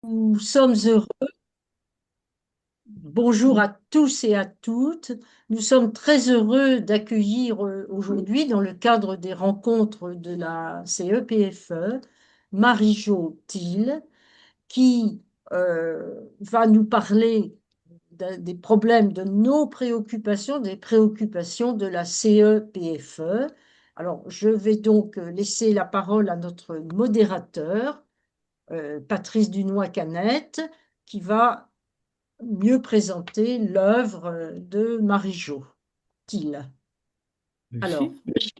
Nous sommes heureux. Bonjour à tous et à toutes. Nous sommes très heureux d'accueillir aujourd'hui, dans le cadre des rencontres de la CEPFE, Marie-Jo Thiel, qui va nous parler des problèmes, de nos préoccupations, des préoccupations de la CEPFE. Alors, je vais donc laisser la parole à notre modérateur, Patrice Dunois-Canette, qui va mieux présenter l'œuvre de Marie-Jo Thiel. Alors, Lucie.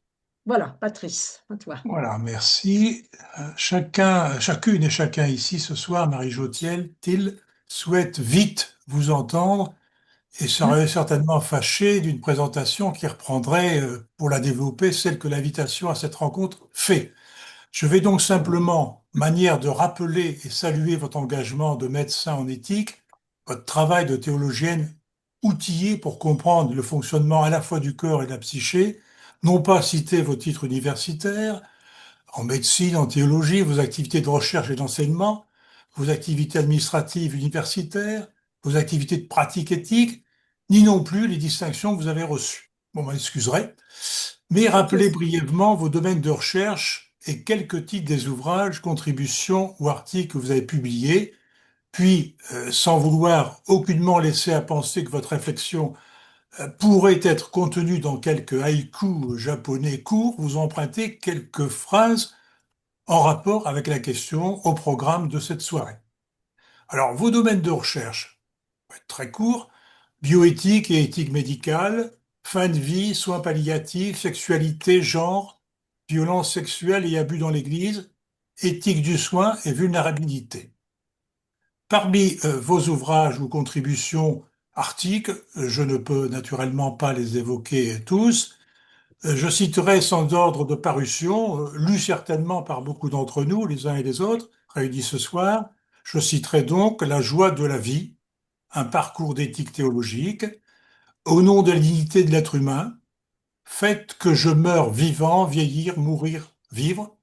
voilà, Patrice, à toi. Voilà, merci. Chacune et chacun ici ce soir, Marie-Jo Thiel, souhaite vite vous entendre et serait certainement fâché d'une présentation qui reprendrait, pour la développer, celle que l'invitation à cette rencontre fait. Je vais donc simplement, manière de rappeler et saluer votre engagement de médecin en éthique, votre travail de théologienne outillée pour comprendre le fonctionnement à la fois du corps et de la psyché, non pas citer vos titres universitaires, en médecine, en théologie, vos activités de recherche et d'enseignement, vos activités administratives universitaires, vos activités de pratique éthique, ni non plus les distinctions que vous avez reçues. Bon, vous m'excuserez, mais rappelez brièvement vos domaines de recherche et quelques titres des ouvrages, contributions ou articles que vous avez publiés, puis, sans vouloir aucunement laisser à penser que votre réflexion pourrait être contenue dans quelques haïkus japonais courts, vous empruntez quelques phrases en rapport avec la question au programme de cette soirée. Alors, vos domaines de recherche, très courts, bioéthique et éthique médicale, fin de vie, soins palliatifs, sexualité, genre, violence sexuelle et abus dans l'Église, éthique du soin et vulnérabilité. Parmi vos ouvrages ou contributions, articles, je ne peux naturellement pas les évoquer tous. Je citerai sans ordre de parution, lu certainement par beaucoup d'entre nous, les uns et les autres, réunis ce soir. Je citerai donc La joie de la vie, un parcours d'éthique théologique, Au nom de la dignité de l'être humain, Faites que je meure vivant, vieillir, mourir, vivre,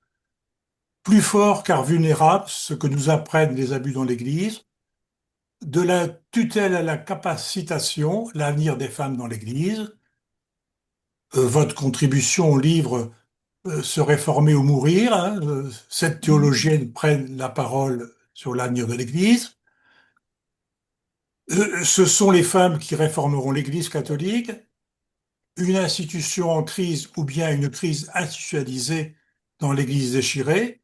plus fort car vulnérable, ce que nous apprennent les abus dans l'Église, De la tutelle à la capacitation, l'avenir des femmes dans l'Église, votre contribution au livre Se réformer ou mourir, hein, cette théologienne prenne la parole sur l'avenir de l'Église. Ce sont les femmes qui réformeront l'Église catholique, une institution en crise ou bien une crise institutionnalisée dans l'Église déchirée,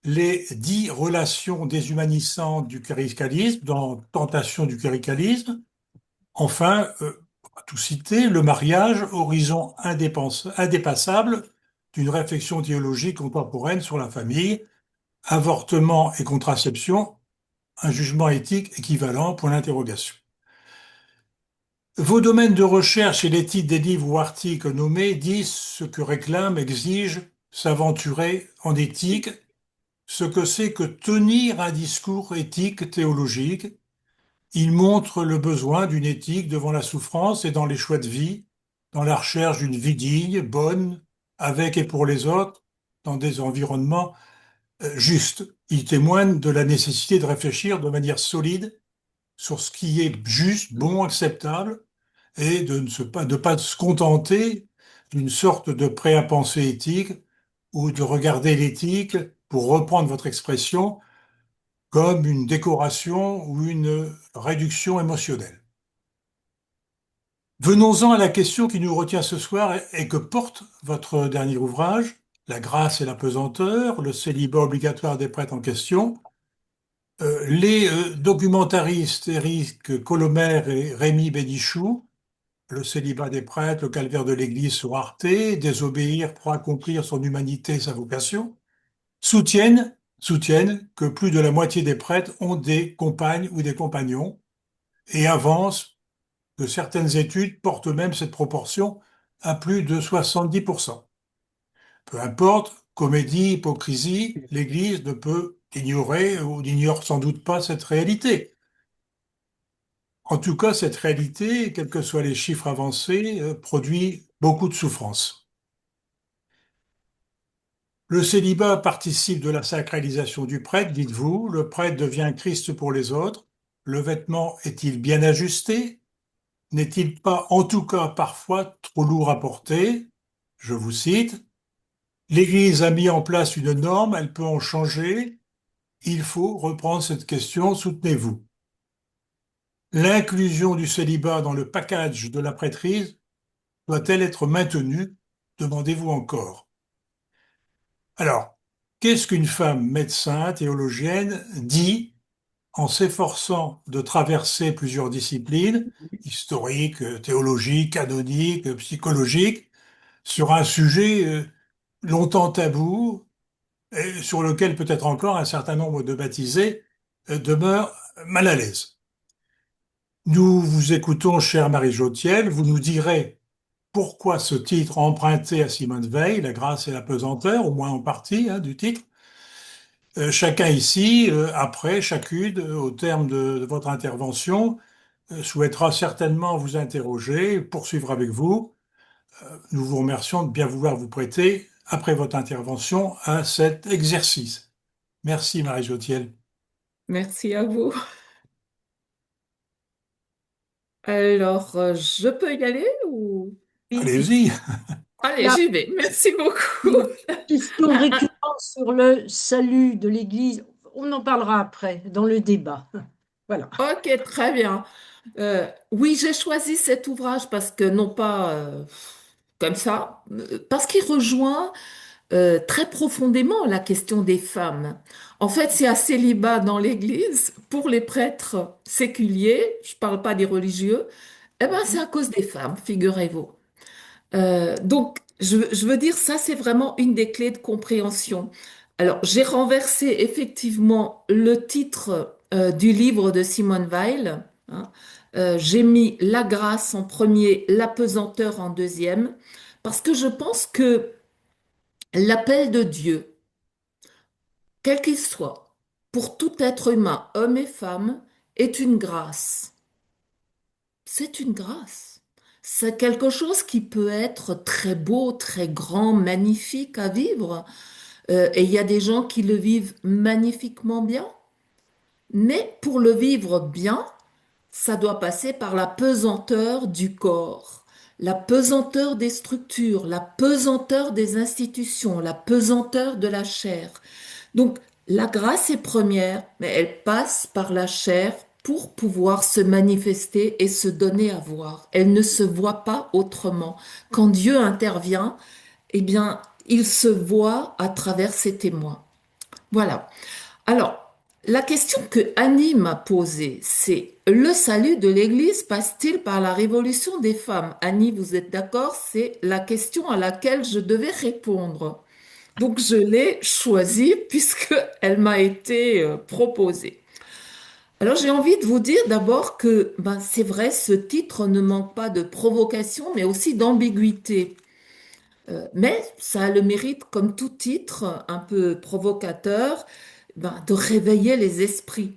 les 10 relations déshumanisantes du cléricalisme dans Tentation du cléricalisme, enfin, on va tout citer, le mariage, horizon indépassable d'une réflexion théologique contemporaine sur la famille, avortement et contraception, un jugement éthique équivalent, point d'interrogation. Vos domaines de recherche et les titres des livres ou articles nommés disent ce que réclame, exige, s'aventurer en éthique, ce que c'est que tenir un discours éthique théologique. Ils montrent le besoin d'une éthique devant la souffrance et dans les choix de vie, dans la recherche d'une vie digne, bonne, avec et pour les autres, dans des environnements justes. Ils témoignent de la nécessité de réfléchir de manière solide sur ce qui est juste, bon, acceptable, et de pas se contenter d'une sorte de prêt à penser éthique ou de regarder l'éthique, pour reprendre votre expression, comme une décoration ou une réduction émotionnelle. Venons-en à la question qui nous retient ce soir et que porte votre dernier ouvrage, La grâce et la pesanteur, le célibat obligatoire des prêtres en question. Les documentaristes Éric Colomer et Rémi Bénichou, Le célibat des prêtres, le calvaire de l'Église sur Arte, Désobéir pour accomplir son humanité et sa vocation, soutiennent que plus de la moitié des prêtres ont des compagnes ou des compagnons et avancent que certaines études portent même cette proportion à plus de 70%. Peu importe, comédie, hypocrisie, l'Église ne peut ignorer ou n'ignore sans doute pas cette réalité. En tout cas, cette réalité, quels que soient les chiffres avancés, produit beaucoup de souffrance. Le célibat participe de la sacralisation du prêtre, dites-vous. Le prêtre devient Christ pour les autres. Le vêtement est-il bien ajusté? N'est-il pas, en tout cas, parfois trop lourd à porter? Je vous cite. L'Église a mis en place une norme, elle peut en changer. Il faut reprendre cette question, soutenez-vous. L'inclusion du célibat dans le package de la prêtrise doit-elle être maintenue? Demandez-vous encore. Alors, qu'est-ce qu'une femme médecin, théologienne, dit en s'efforçant de traverser plusieurs disciplines, historiques, théologiques, canoniques, psychologiques, sur un sujet longtemps tabou, et sur lequel peut-être encore un certain nombre de baptisés demeurent mal à l'aise. Nous vous écoutons, chère Marie Jautiel, vous nous direz pourquoi ce titre emprunté à Simone Veil, La grâce et la pesanteur, au moins en partie du titre. Chacun ici, après, chacune, au terme de votre intervention, souhaitera certainement vous interroger, poursuivre avec vous. Nous vous remercions de bien vouloir vous prêter, après votre intervention, à cet exercice. Merci, Marie Jautiel. Merci à vous. Alors, je peux y aller ou... Oui, Allez-y. Allez, là, j'y vais. Merci beaucoup. une question récurrente sur le salut de l'Église. On en parlera après, dans le débat. Voilà. Ok, très bien. Oui, j'ai choisi cet ouvrage parce que non pas comme ça, parce qu'il rejoint très profondément la question des femmes. En fait, c'est un célibat dans l'Église pour les prêtres séculiers, je parle pas des religieux, eh ben, c'est à cause des femmes, figurez-vous. Donc, je veux dire, ça, c'est vraiment une des clés de compréhension. Alors, j'ai renversé effectivement le titre du livre de Simone Weil, hein. J'ai mis la grâce en premier, la pesanteur en deuxième, parce que je pense que l'appel de Dieu, quel qu'il soit, pour tout être humain, homme et femme, est une grâce. C'est une grâce. C'est quelque chose qui peut être très beau, très grand, magnifique à vivre. Et il y a des gens qui le vivent magnifiquement bien. Mais pour le vivre bien, ça doit passer par la pesanteur du corps, la pesanteur des structures, la pesanteur des institutions, la pesanteur de la chair. Donc, la grâce est première, mais elle passe par la chair pour pouvoir se manifester et se donner à voir. Elle ne se voit pas autrement. Quand Dieu intervient, eh bien, il se voit à travers ses témoins. Voilà. Alors, la question que Annie m'a posée, c'est le salut de l'Église passe-t-il par la révolution des femmes? Annie, vous êtes d'accord? C'est la question à laquelle je devais répondre. Donc je l'ai choisie puisque elle m'a été proposée. Alors j'ai envie de vous dire d'abord que ben, c'est vrai, ce titre ne manque pas de provocation, mais aussi d'ambiguïté. Mais ça a le mérite, comme tout titre un peu provocateur, ben, de réveiller les esprits.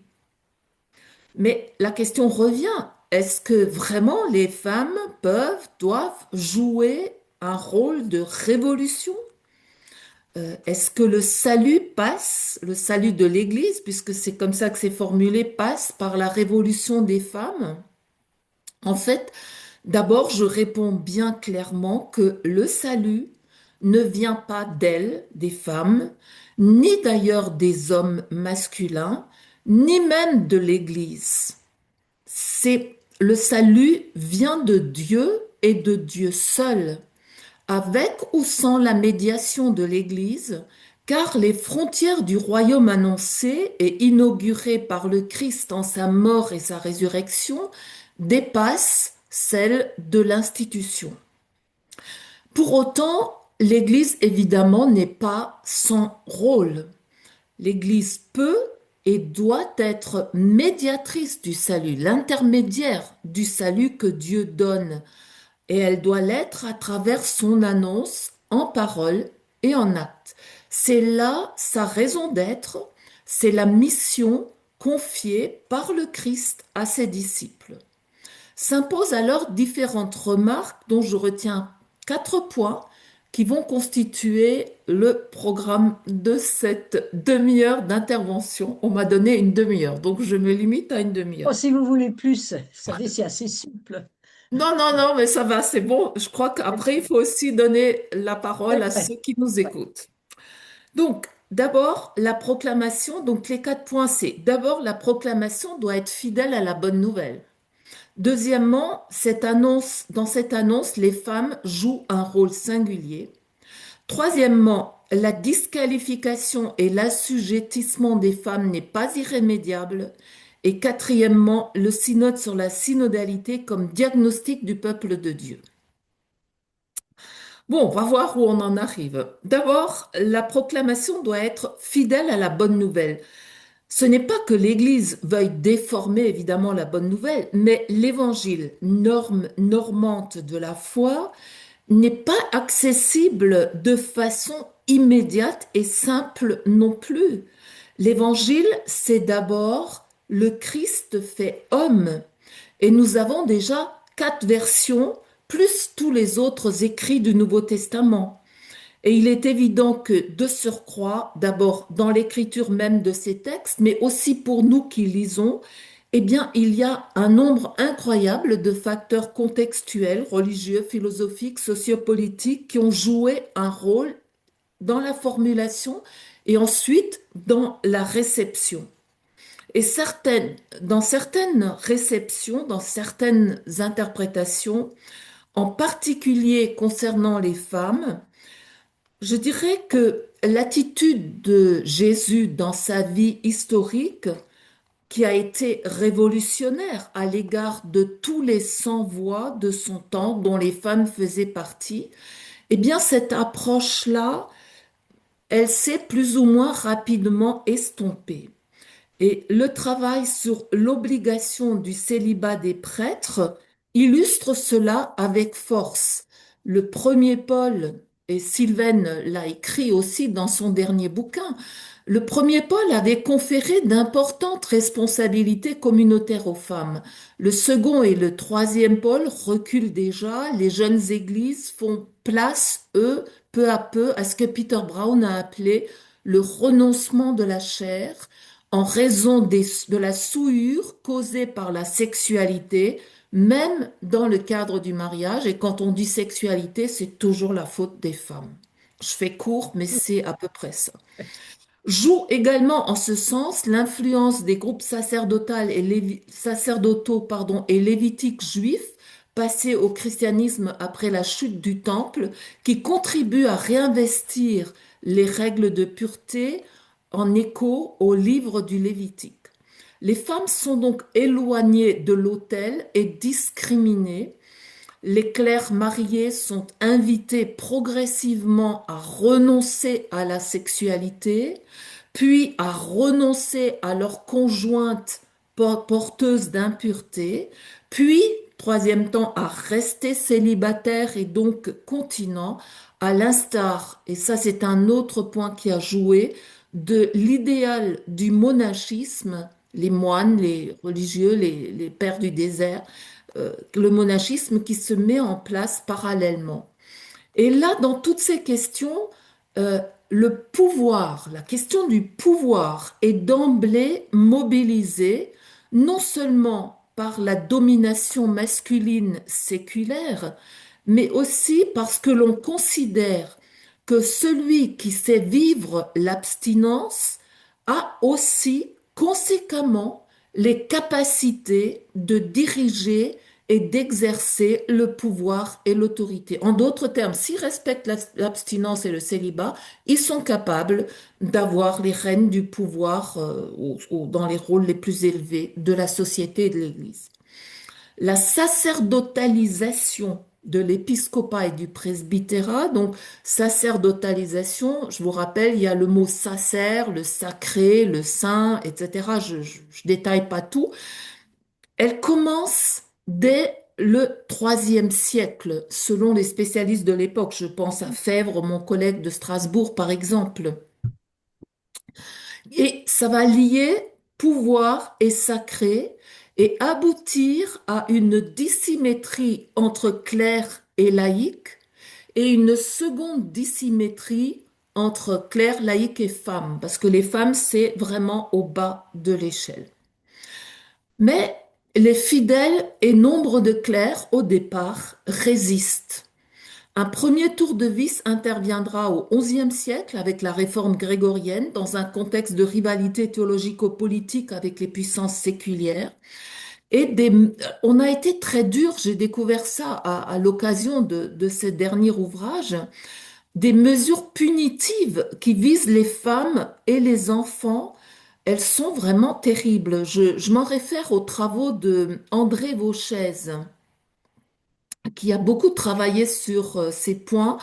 Mais la question revient, est-ce que vraiment les femmes peuvent, doivent jouer un rôle de révolution? Est-ce que le salut passe, le salut de l'Église, puisque c'est comme ça que c'est formulé, passe par la révolution des femmes? En fait, d'abord, je réponds bien clairement que le salut ne vient pas d'elles, des femmes, ni d'ailleurs des hommes masculins, ni même de l'Église. C'est le salut vient de Dieu et de Dieu seul, avec ou sans la médiation de l'Église, car les frontières du royaume annoncé et inauguré par le Christ en sa mort et sa résurrection dépassent celles de l'institution. Pour autant, l'Église, évidemment, n'est pas sans rôle. L'Église peut et doit être médiatrice du salut, l'intermédiaire du salut que Dieu donne, et elle doit l'être à travers son annonce en parole et en acte. C'est là sa raison d'être, c'est la mission confiée par le Christ à ses disciples. S'imposent alors différentes remarques dont je retiens 4 points qui vont constituer le programme de cette demi-heure d'intervention. On m'a donné une demi-heure, donc je me limite à une Oh, demi-heure. si vous voulez plus, vous savez, c'est assez souple. Non, non, non, mais ça va, c'est bon. Je crois qu'après, il faut aussi donner la C'est parole à vrai. ceux qui nous Ouais. écoutent. Donc, d'abord, la proclamation. Donc, les 4 points, c'est d'abord, la proclamation doit être fidèle à la bonne nouvelle. Deuxièmement, dans cette annonce, les femmes jouent un rôle singulier. Troisièmement, la disqualification et l'assujettissement des femmes n'est pas irrémédiable. Et quatrièmement, le synode sur la synodalité comme diagnostic du peuple de Dieu. Bon, on va voir où on en arrive. D'abord, la proclamation doit être fidèle à la bonne nouvelle. Ce n'est pas que l'Église veuille déformer évidemment la bonne nouvelle, mais l'Évangile, norme normante de la foi, n'est pas accessible de façon immédiate et simple non plus. L'Évangile, c'est d'abord le Christ fait homme. Et nous avons déjà 4 versions, plus tous les autres écrits du Nouveau Testament. Et il est évident que de surcroît, d'abord dans l'écriture même de ces textes, mais aussi pour nous qui lisons, eh bien, il y a un nombre incroyable de facteurs contextuels, religieux, philosophiques, sociopolitiques qui ont joué un rôle dans la formulation et ensuite dans la réception. Et dans certaines réceptions, dans certaines interprétations, en particulier concernant les femmes, je dirais que l'attitude de Jésus dans sa vie historique, qui a été révolutionnaire à l'égard de tous les sans-voix de son temps, dont les femmes faisaient partie, eh bien cette approche-là, elle s'est plus ou moins rapidement estompée. Et le travail sur l'obligation du célibat des prêtres illustre cela avec force. Le premier Paul, et Sylvaine l'a écrit aussi dans son dernier bouquin, le premier Paul avait conféré d'importantes responsabilités communautaires aux femmes. Le second et le troisième Paul reculent déjà, les jeunes églises font place, eux, peu à peu, à ce que Peter Brown a appelé le renoncement de la chair en raison de la souillure causée par la sexualité, même dans le cadre du mariage. Et quand on dit sexualité, c'est toujours la faute des femmes. Je fais court, mais c'est à peu près ça. Joue également en ce sens l'influence des groupes sacerdotaux et lévitiques juifs passés au christianisme après la chute du temple, qui contribuent à réinvestir les règles de pureté en écho au livre du Lévitique. Les femmes sont donc éloignées de l'autel et discriminées. Les clercs mariés sont invités progressivement à renoncer à la sexualité, puis à renoncer à leur conjointe porteuse d'impureté, puis, troisième temps, à rester célibataires et donc continents, à l'instar, et ça c'est un autre point qui a joué, de l'idéal du monachisme, les moines, les religieux, les pères du désert, le monachisme qui se met en place parallèlement. Et là, dans toutes ces questions, le pouvoir, la question du pouvoir est d'emblée mobilisée non seulement par la domination masculine séculaire, mais aussi parce que l'on considère que celui qui sait vivre l'abstinence a aussi conséquemment les capacités de diriger et d'exercer le pouvoir et l'autorité. En d'autres termes, s'ils respectent l'abstinence et le célibat, ils sont capables d'avoir les rênes du pouvoir dans les rôles les plus élevés de la société et de l'Église. La sacerdotalisation de l'épiscopat et du presbytérat. Donc, sacerdotalisation, je vous rappelle, il y a le mot sacer, le sacré, le saint, etc. Je détaille pas tout. Elle commence dès le IIIe siècle, selon les spécialistes de l'époque. Je pense à Fèvre, mon collègue de Strasbourg, par exemple. Et ça va lier pouvoir et sacré et aboutir à une dissymétrie entre clerc et laïc et une seconde dissymétrie entre clercs, laïcs et femmes, parce que les femmes, c'est vraiment au bas de l'échelle. Mais les fidèles et nombre de clercs, au départ, résistent. Un premier tour de vis interviendra au XIe siècle avec la réforme grégorienne dans un contexte de rivalité théologico-politique avec les puissances séculières. Et on a été très dur, j'ai découvert ça à l'occasion de ces derniers ouvrages, des mesures punitives qui visent les femmes et les enfants. Elles sont vraiment terribles. Je m'en réfère aux travaux de André Vauchez, qui a beaucoup travaillé sur ces points.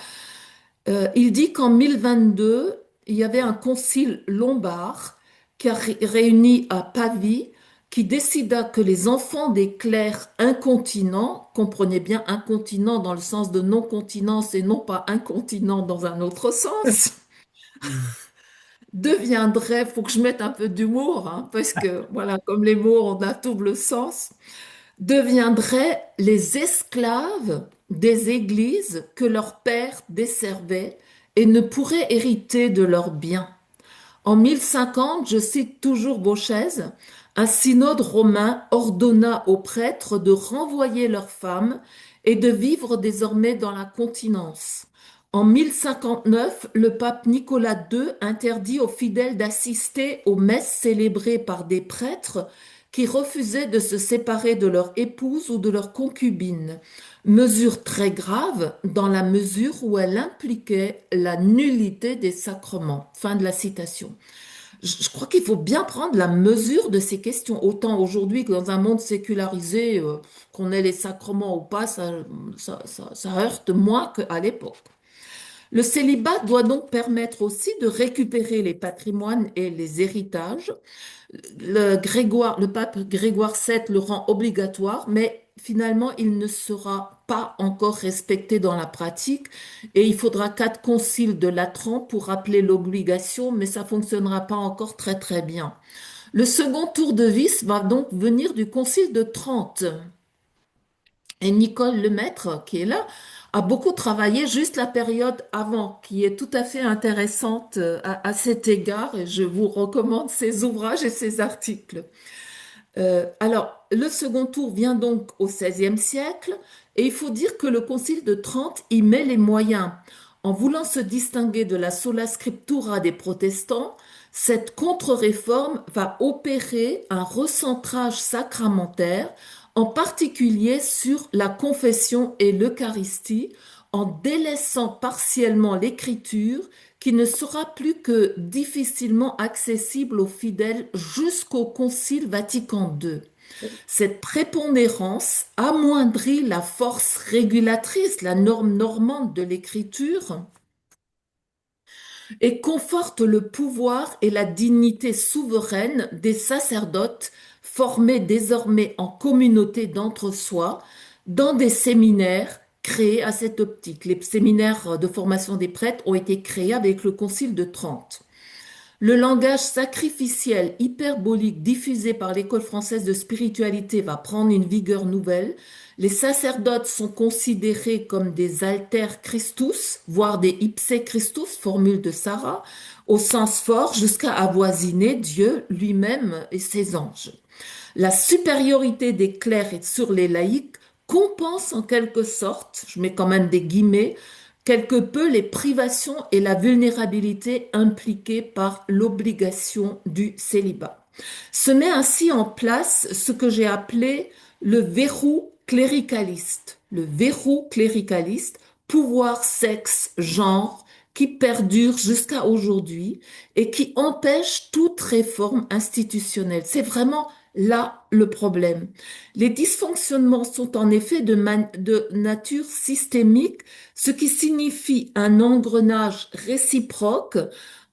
Il dit qu'en 1022, il y avait un concile lombard qui a réuni à Pavie, qui décida que les enfants des clercs incontinents, comprenez bien incontinent dans le sens de non-continence et non pas incontinent dans un autre sens, deviendraient, faut que je mette un peu d'humour, hein, parce que voilà, comme les mots ont un double sens, deviendraient les esclaves des églises que leurs pères desservaient et ne pourraient hériter de leurs biens. En 1050, je cite toujours Beauchesne, un synode romain ordonna aux prêtres de renvoyer leurs femmes et de vivre désormais dans la continence. En 1059, le pape Nicolas II interdit aux fidèles d'assister aux messes célébrées par des prêtres qui refusaient de se séparer de leur épouse ou de leur concubine. Mesure très grave dans la mesure où elle impliquait la nullité des sacrements. Fin de la citation. Je crois qu'il faut bien prendre la mesure de ces questions. Autant aujourd'hui que dans un monde sécularisé, qu'on ait les sacrements ou pas, ça heurte moins qu'à l'époque. Le célibat doit donc permettre aussi de récupérer les patrimoines et les héritages. Le pape Grégoire VII le rend obligatoire, mais finalement, il ne sera pas encore respecté dans la pratique et il faudra 4 conciles de Latran pour rappeler l'obligation, mais ça fonctionnera pas encore très très bien. Le second tour de vis va donc venir du concile de Trente. Et Nicole Lemaître, qui est là, a beaucoup travaillé juste la période avant, qui est tout à fait intéressante à cet égard, et je vous recommande ses ouvrages et ses articles. Alors, le second tour vient donc au XVIe siècle, et il faut dire que le Concile de Trente y met les moyens. En voulant se distinguer de la sola scriptura des protestants, cette contre-réforme va opérer un recentrage sacramentaire, en particulier sur la confession et l'Eucharistie, en délaissant partiellement l'écriture qui ne sera plus que difficilement accessible aux fidèles jusqu'au Concile Vatican II. Cette prépondérance amoindrit la force régulatrice, la norme normande de l'écriture, et conforte le pouvoir et la dignité souveraine des sacerdotes formés désormais en communauté d'entre-soi dans des séminaires créés à cette optique. Les séminaires de formation des prêtres ont été créés avec le Concile de Trente. Le langage sacrificiel hyperbolique diffusé par l'École française de spiritualité va prendre une vigueur nouvelle. Les sacerdotes sont considérés comme des alter Christus, voire des ipse Christus, formule de Sarah, au sens fort jusqu'à avoisiner Dieu lui-même et ses anges. La supériorité des clercs sur les laïcs compense en quelque sorte, je mets quand même des guillemets, quelque peu les privations et la vulnérabilité impliquées par l'obligation du célibat. Se met ainsi en place ce que j'ai appelé le verrou cléricaliste. Le verrou cléricaliste, pouvoir, sexe, genre, qui perdure jusqu'à aujourd'hui et qui empêche toute réforme institutionnelle. C'est vraiment là le problème. Les dysfonctionnements sont en effet de nature systémique, ce qui signifie un engrenage réciproque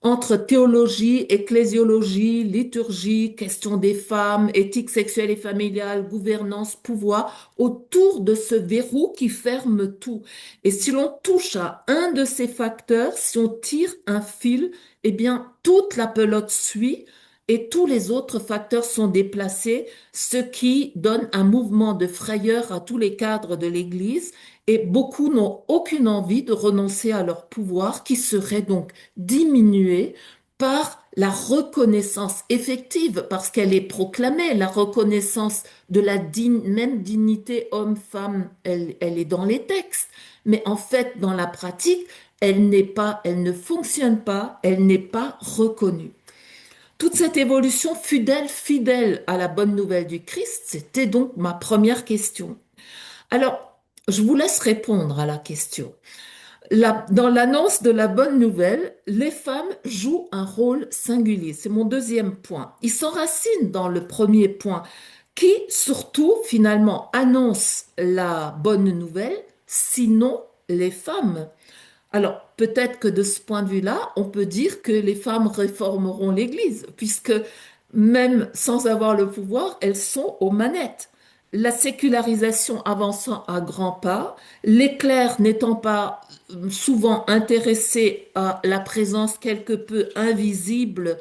entre théologie, ecclésiologie, liturgie, question des femmes, éthique sexuelle et familiale, gouvernance, pouvoir, autour de ce verrou qui ferme tout. Et si l'on touche à un de ces facteurs, si on tire un fil, eh bien, toute la pelote suit et tous les autres facteurs sont déplacés, ce qui donne un mouvement de frayeur à tous les cadres de l'Église et beaucoup n'ont aucune envie de renoncer à leur pouvoir qui serait donc diminué par la reconnaissance effective, parce qu'elle est proclamée, la reconnaissance de la même dignité homme-femme, elle est dans les textes. Mais en fait, dans la pratique, elle ne fonctionne pas, elle n'est pas reconnue. Toute cette évolution fut-elle fidèle à la bonne nouvelle du Christ? C'était donc ma première question. Alors, je vous laisse répondre à la question. Dans l'annonce de la bonne nouvelle, les femmes jouent un rôle singulier. C'est mon deuxième point. Il s'enracine dans le premier point, qui surtout finalement annonce la bonne nouvelle, sinon les femmes. Alors, peut-être que de ce point de vue-là, on peut dire que les femmes réformeront l'Église, puisque même sans avoir le pouvoir, elles sont aux manettes. La sécularisation avançant à grands pas, les clercs n'étant pas souvent intéressés à la présence quelque peu invisible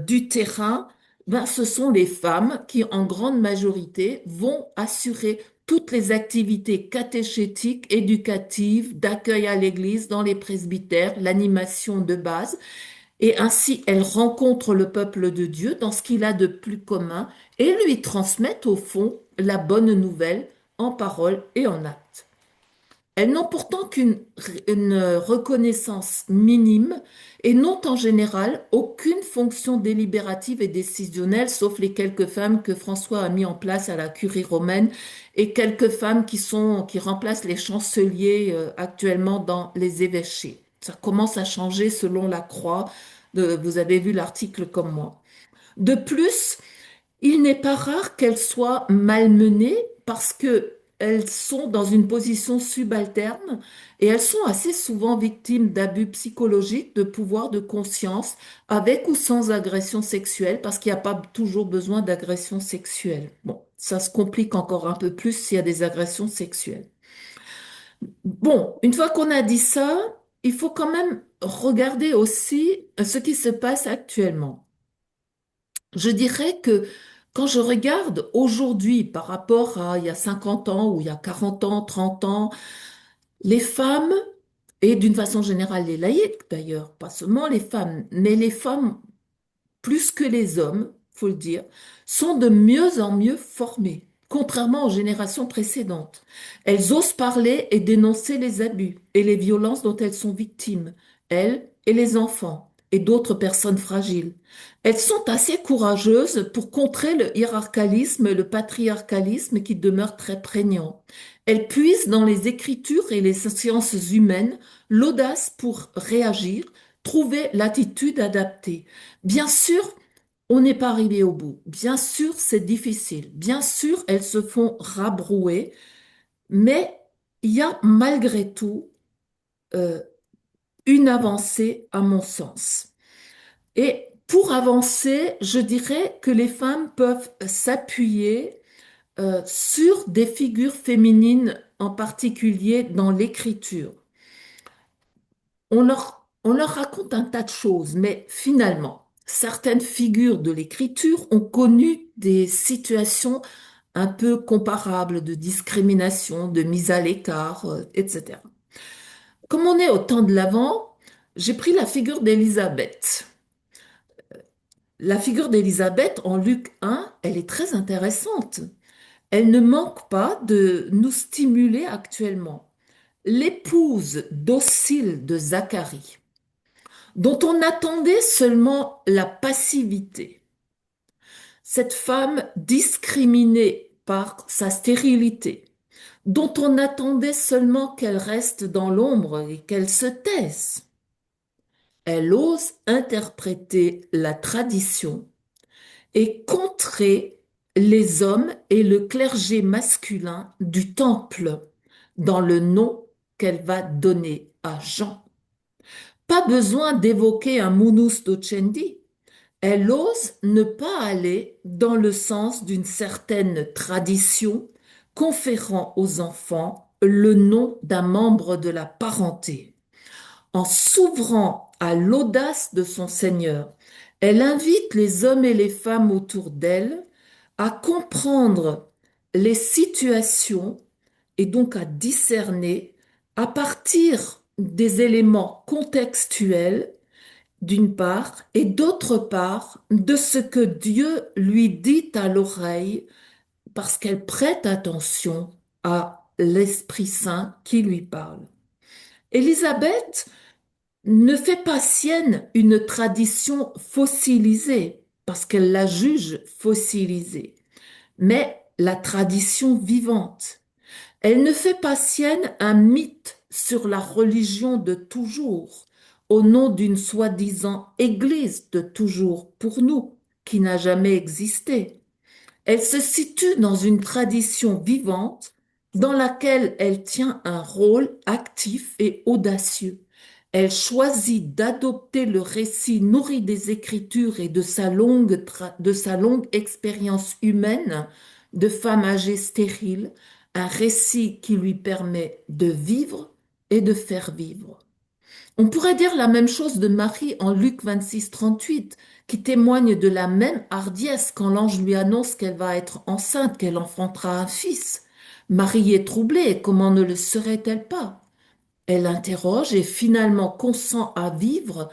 du terrain, ben, ce sont les femmes qui, en grande majorité, vont assurer toutes les activités catéchétiques, éducatives, d'accueil à l'église, dans les presbytères, l'animation de base. Et ainsi, elles rencontrent le peuple de Dieu dans ce qu'il a de plus commun et lui transmettent au fond la bonne nouvelle en parole et en acte. Elles n'ont pourtant une reconnaissance minime et n'ont en général aucune fonction délibérative et décisionnelle, sauf les quelques femmes que François a mis en place à la curie romaine et quelques femmes qui remplacent les chanceliers actuellement dans les évêchés. Ça commence à changer selon la croix. Vous avez vu l'article comme moi. De plus, il n'est pas rare qu'elles soient malmenées parce que elles sont dans une position subalterne et elles sont assez souvent victimes d'abus psychologiques, de pouvoir de conscience, avec ou sans agression sexuelle, parce qu'il n'y a pas toujours besoin d'agression sexuelle. Bon, ça se complique encore un peu plus s'il y a des agressions sexuelles. Bon, une fois qu'on a dit ça, il faut quand même regarder aussi ce qui se passe actuellement. Je dirais que quand je regarde aujourd'hui par rapport à il y a 50 ans ou il y a 40 ans, 30 ans, les femmes, et d'une façon générale les laïcs d'ailleurs, pas seulement les femmes, mais les femmes plus que les hommes, faut le dire, sont de mieux en mieux formées, contrairement aux générations précédentes. Elles osent parler et dénoncer les abus et les violences dont elles sont victimes, elles et les enfants et d'autres personnes fragiles. Elles sont assez courageuses pour contrer le hiérarchalisme, le patriarcalisme qui demeure très prégnant. Elles puisent dans les écritures et les sciences humaines l'audace pour réagir, trouver l'attitude adaptée. Bien sûr, on n'est pas arrivé au bout. Bien sûr, c'est difficile. Bien sûr, elles se font rabrouer, mais il y a malgré tout euh, une avancée à mon sens. Et pour avancer, je dirais que les femmes peuvent s'appuyer sur des figures féminines, en particulier dans l'écriture. On leur raconte un tas de choses, mais finalement, certaines figures de l'écriture ont connu des situations un peu comparables de discrimination, de mise à l'écart, etc. Comme on est au temps de l'Avent, j'ai pris la figure d'Élisabeth. La figure d'Élisabeth en Luc 1, elle est très intéressante. Elle ne manque pas de nous stimuler actuellement. L'épouse docile de Zacharie, dont on attendait seulement la passivité. Cette femme discriminée par sa stérilité, dont on attendait seulement qu'elle reste dans l'ombre et qu'elle se taise. Elle ose interpréter la tradition et contrer les hommes et le clergé masculin du temple dans le nom qu'elle va donner à Jean. Pas besoin d'évoquer un munus docendi. Elle ose ne pas aller dans le sens d'une certaine tradition conférant aux enfants le nom d'un membre de la parenté. En s'ouvrant à l'audace de son Seigneur, Elle invite les hommes et les femmes autour d'elle à comprendre les situations et donc à discerner à partir des éléments contextuels d'une part, et d'autre part, de ce que Dieu lui dit à l'oreille, parce qu'elle prête attention à l'Esprit Saint qui lui parle. Élisabeth ne fait pas sienne une tradition fossilisée, parce qu'elle la juge fossilisée, mais la tradition vivante. Elle ne fait pas sienne un mythe sur la religion de toujours, au nom d'une soi-disant Église de toujours pour nous, qui n'a jamais existé. Elle se situe dans une tradition vivante dans laquelle elle tient un rôle actif et audacieux. Elle choisit d'adopter le récit nourri des Écritures et de sa longue expérience humaine de femme âgée stérile, un récit qui lui permet de vivre et de faire vivre. On pourrait dire la même chose de Marie en Luc 26, 38, qui témoigne de la même hardiesse quand l'ange lui annonce qu'elle va être enceinte, qu'elle enfantera un fils. Marie est troublée, et comment ne le serait-elle pas? Elle interroge et finalement consent à vivre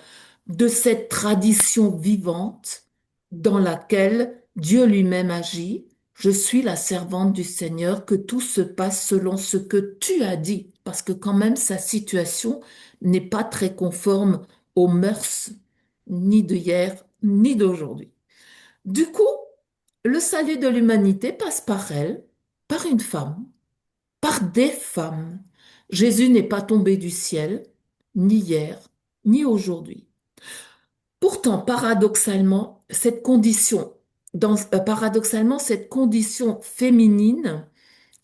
de cette tradition vivante dans laquelle Dieu lui-même agit. Je suis la servante du Seigneur, que tout se passe selon ce que tu as dit, parce que quand même sa situation n'est pas très conforme aux mœurs ni d'hier ni d'aujourd'hui. Du coup, le salut de l'humanité passe par elle, par une femme, par des femmes. Jésus n'est pas tombé du ciel, ni hier, ni aujourd'hui. Pourtant, paradoxalement, cette condition féminine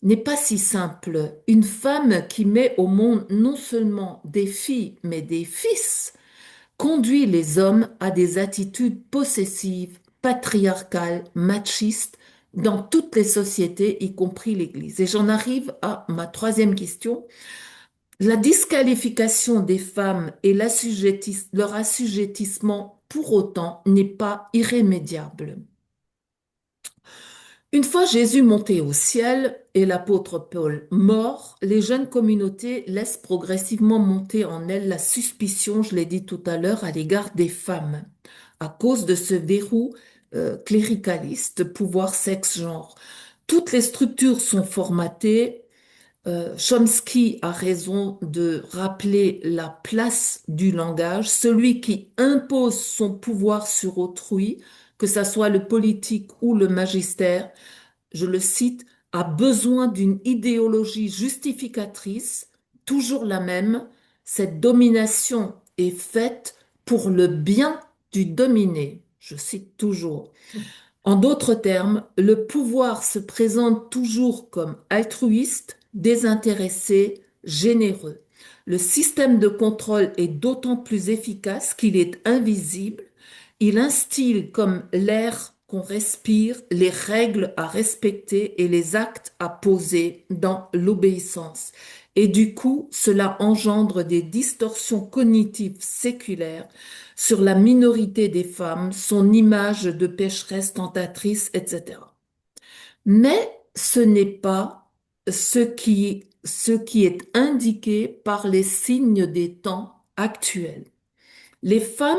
n'est pas si simple. Une femme qui met au monde non seulement des filles, mais des fils, conduit les hommes à des attitudes possessives, patriarcales, machistes, dans toutes les sociétés, y compris l'Église. Et j'en arrive à ma troisième question. La disqualification des femmes et leur assujettissement pour autant n'est pas irrémédiable. Une fois Jésus monté au ciel et l'apôtre Paul mort, les jeunes communautés laissent progressivement monter en elles la suspicion, je l'ai dit tout à l'heure, à l'égard des femmes, à cause de ce verrou cléricaliste, pouvoir, sexe, genre. Toutes les structures sont formatées. Chomsky a raison de rappeler la place du langage, celui qui impose son pouvoir sur autrui, que ça soit le politique ou le magistère, je le cite, a besoin d'une idéologie justificatrice, toujours la même. Cette domination est faite pour le bien du dominé. Je cite toujours. En d'autres termes, le pouvoir se présente toujours comme altruiste, désintéressé, généreux. Le système de contrôle est d'autant plus efficace qu'il est invisible. Il instille comme l'air qu'on respire les règles à respecter et les actes à poser dans l'obéissance. Et du coup, cela engendre des distorsions cognitives séculaires sur la minorité des femmes, son image de pécheresse tentatrice, etc. Mais ce n'est pas ce qui est indiqué par les signes des temps actuels. Les femmes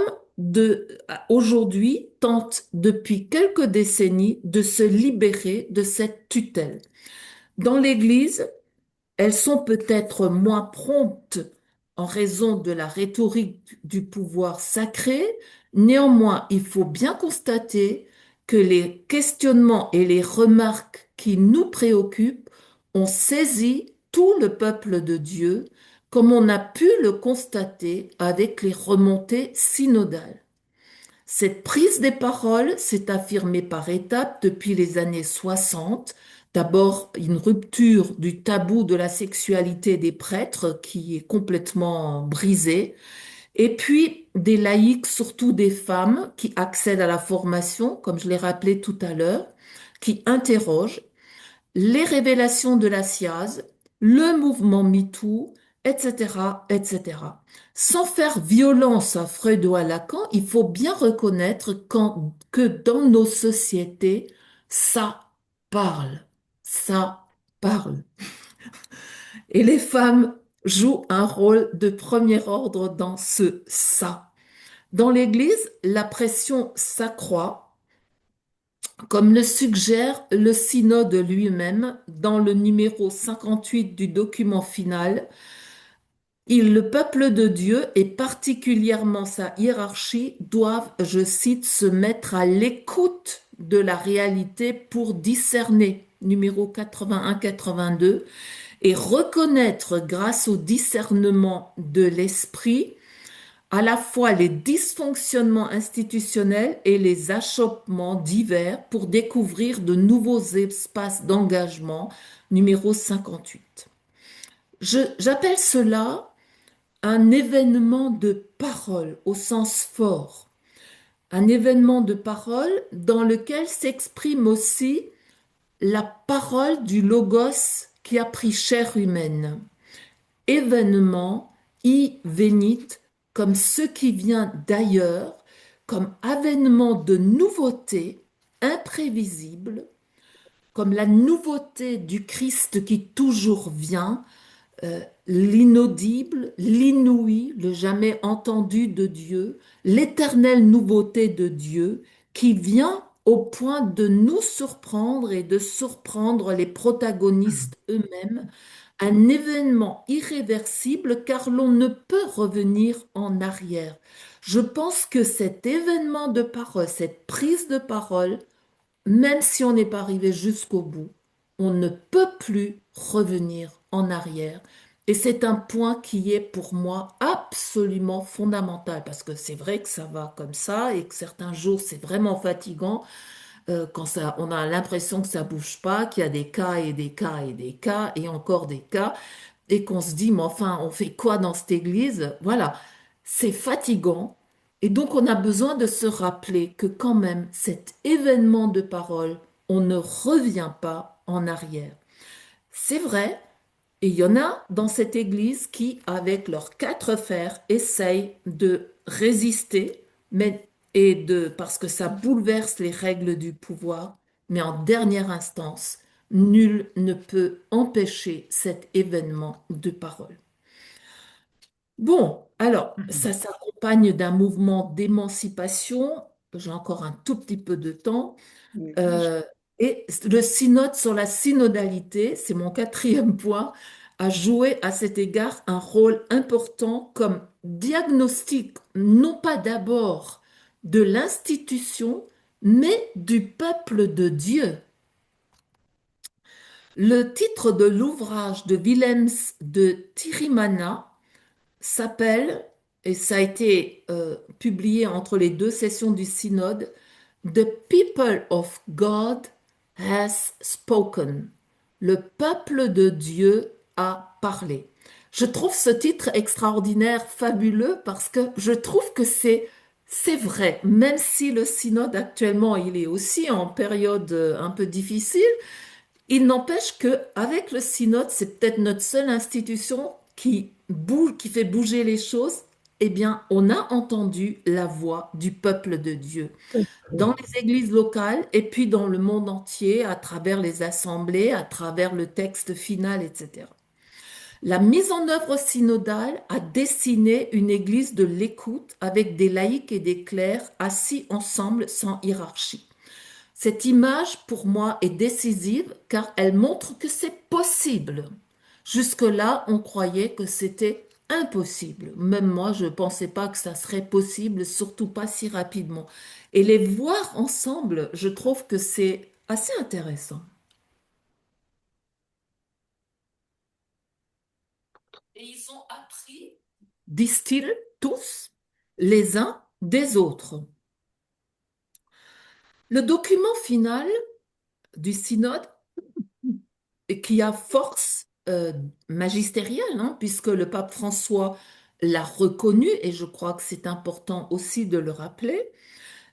aujourd'hui tentent depuis quelques décennies de se libérer de cette tutelle. Dans l'Église, elles sont peut-être moins promptes en raison de la rhétorique du pouvoir sacré. Néanmoins, il faut bien constater que les questionnements et les remarques qui nous préoccupent ont saisi tout le peuple de Dieu, comme on a pu le constater avec les remontées synodales. Cette prise des paroles s'est affirmée par étapes depuis les années 60. D'abord, une rupture du tabou de la sexualité des prêtres qui est complètement brisée. Et puis, des laïcs, surtout des femmes, qui accèdent à la formation, comme je l'ai rappelé tout à l'heure, qui interrogent les révélations de la SIAZ, le mouvement MeToo etc., etc. Sans faire violence à Freud ou à Lacan, il faut bien reconnaître que dans nos sociétés, ça parle, ça parle. Et les femmes jouent un rôle de premier ordre dans ce ça. Dans l'Église, la pression s'accroît, comme le suggère le synode lui-même dans le numéro 58 du document final. Le peuple de Dieu et particulièrement sa hiérarchie doivent, je cite, se mettre à l'écoute de la réalité pour discerner, numéro 81-82, et reconnaître grâce au discernement de l'esprit à la fois les dysfonctionnements institutionnels et les achoppements divers pour découvrir de nouveaux espaces d'engagement, numéro 58. J'appelle cela un événement de parole au sens fort, un événement de parole dans lequel s'exprime aussi la parole du logos qui a pris chair humaine. Événement, I venit, comme ce qui vient d'ailleurs, comme avènement de nouveauté imprévisible, comme la nouveauté du Christ qui toujours vient, l'inaudible, l'inouï, le jamais entendu de Dieu, l'éternelle nouveauté de Dieu qui vient au point de nous surprendre et de surprendre les protagonistes eux-mêmes, un événement irréversible car l'on ne peut revenir en arrière. Je pense que cet événement de parole, cette prise de parole, même si on n'est pas arrivé jusqu'au bout, on ne peut plus revenir en arrière. Et c'est un point qui est pour moi absolument fondamental, parce que c'est vrai que ça va comme ça et que certains jours c'est vraiment fatigant quand ça, on a l'impression que ça bouge pas, qu'il y a des cas et des cas et des cas et encore des cas, et qu'on se dit, mais enfin, on fait quoi dans cette église? Voilà, c'est fatigant. Et donc, on a besoin de se rappeler que quand même, cet événement de parole, on ne revient pas en arrière. C'est vrai, et il y en a dans cette église qui, avec leurs quatre fers, essayent de résister, mais, parce que ça bouleverse les règles du pouvoir, mais en dernière instance, nul ne peut empêcher cet événement de parole. Bon, alors, ça s'accompagne d'un mouvement d'émancipation. J'ai encore un tout petit peu de temps. Oui. Euh, et le synode sur la synodalité, c'est mon quatrième point, a joué à cet égard un rôle important comme diagnostic, non pas d'abord de l'institution, mais du peuple de Dieu. Le titre de l'ouvrage de Willems de Tirimana s'appelle, et ça a été publié entre les deux sessions du synode, The People of God has spoken. Le peuple de Dieu a parlé. Je trouve ce titre extraordinaire, fabuleux, parce que je trouve que c'est vrai, même si le synode actuellement, il est aussi en période un peu difficile, il n'empêche que avec le synode, c'est peut-être notre seule institution qui bouge, qui fait bouger les choses. Eh bien, on a entendu la voix du peuple de Dieu dans les églises locales et puis dans le monde entier à travers les assemblées, à travers le texte final, etc. La mise en œuvre synodale a dessiné une église de l'écoute avec des laïcs et des clercs assis ensemble sans hiérarchie. Cette image, pour moi, est décisive car elle montre que c'est possible. Jusque-là, on croyait que c'était impossible. Même moi, je ne pensais pas que ça serait possible, surtout pas si rapidement. Et les voir ensemble, je trouve que c'est assez intéressant. Et ils ont appris, disent-ils tous, les uns des autres. Le document final du synode et qui a force magistérielle, hein, puisque le pape François l'a reconnu, et je crois que c'est important aussi de le rappeler,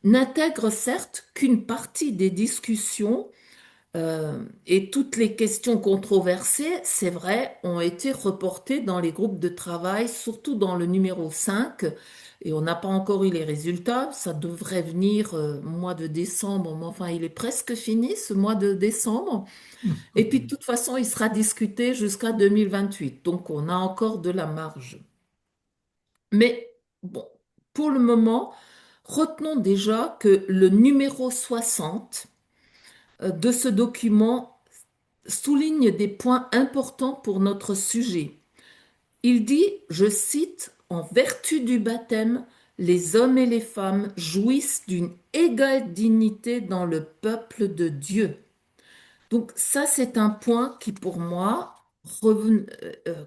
n'intègre certes qu'une partie des discussions Et toutes les questions controversées, c'est vrai, ont été reportées dans les groupes de travail, surtout dans le numéro 5. Et on n'a pas encore eu les résultats. Ça devrait venir mois de décembre, mais enfin, il est presque fini ce mois de décembre. Et puis, de toute façon, il sera discuté jusqu'à 2028. Donc, on a encore de la marge. Mais bon, pour le moment, retenons déjà que le numéro 60 de ce document souligne des points importants pour notre sujet. Il dit, je cite, en vertu du baptême, les hommes et les femmes jouissent d'une égale dignité dans le peuple de Dieu. Donc ça, c'est un point qui, pour moi,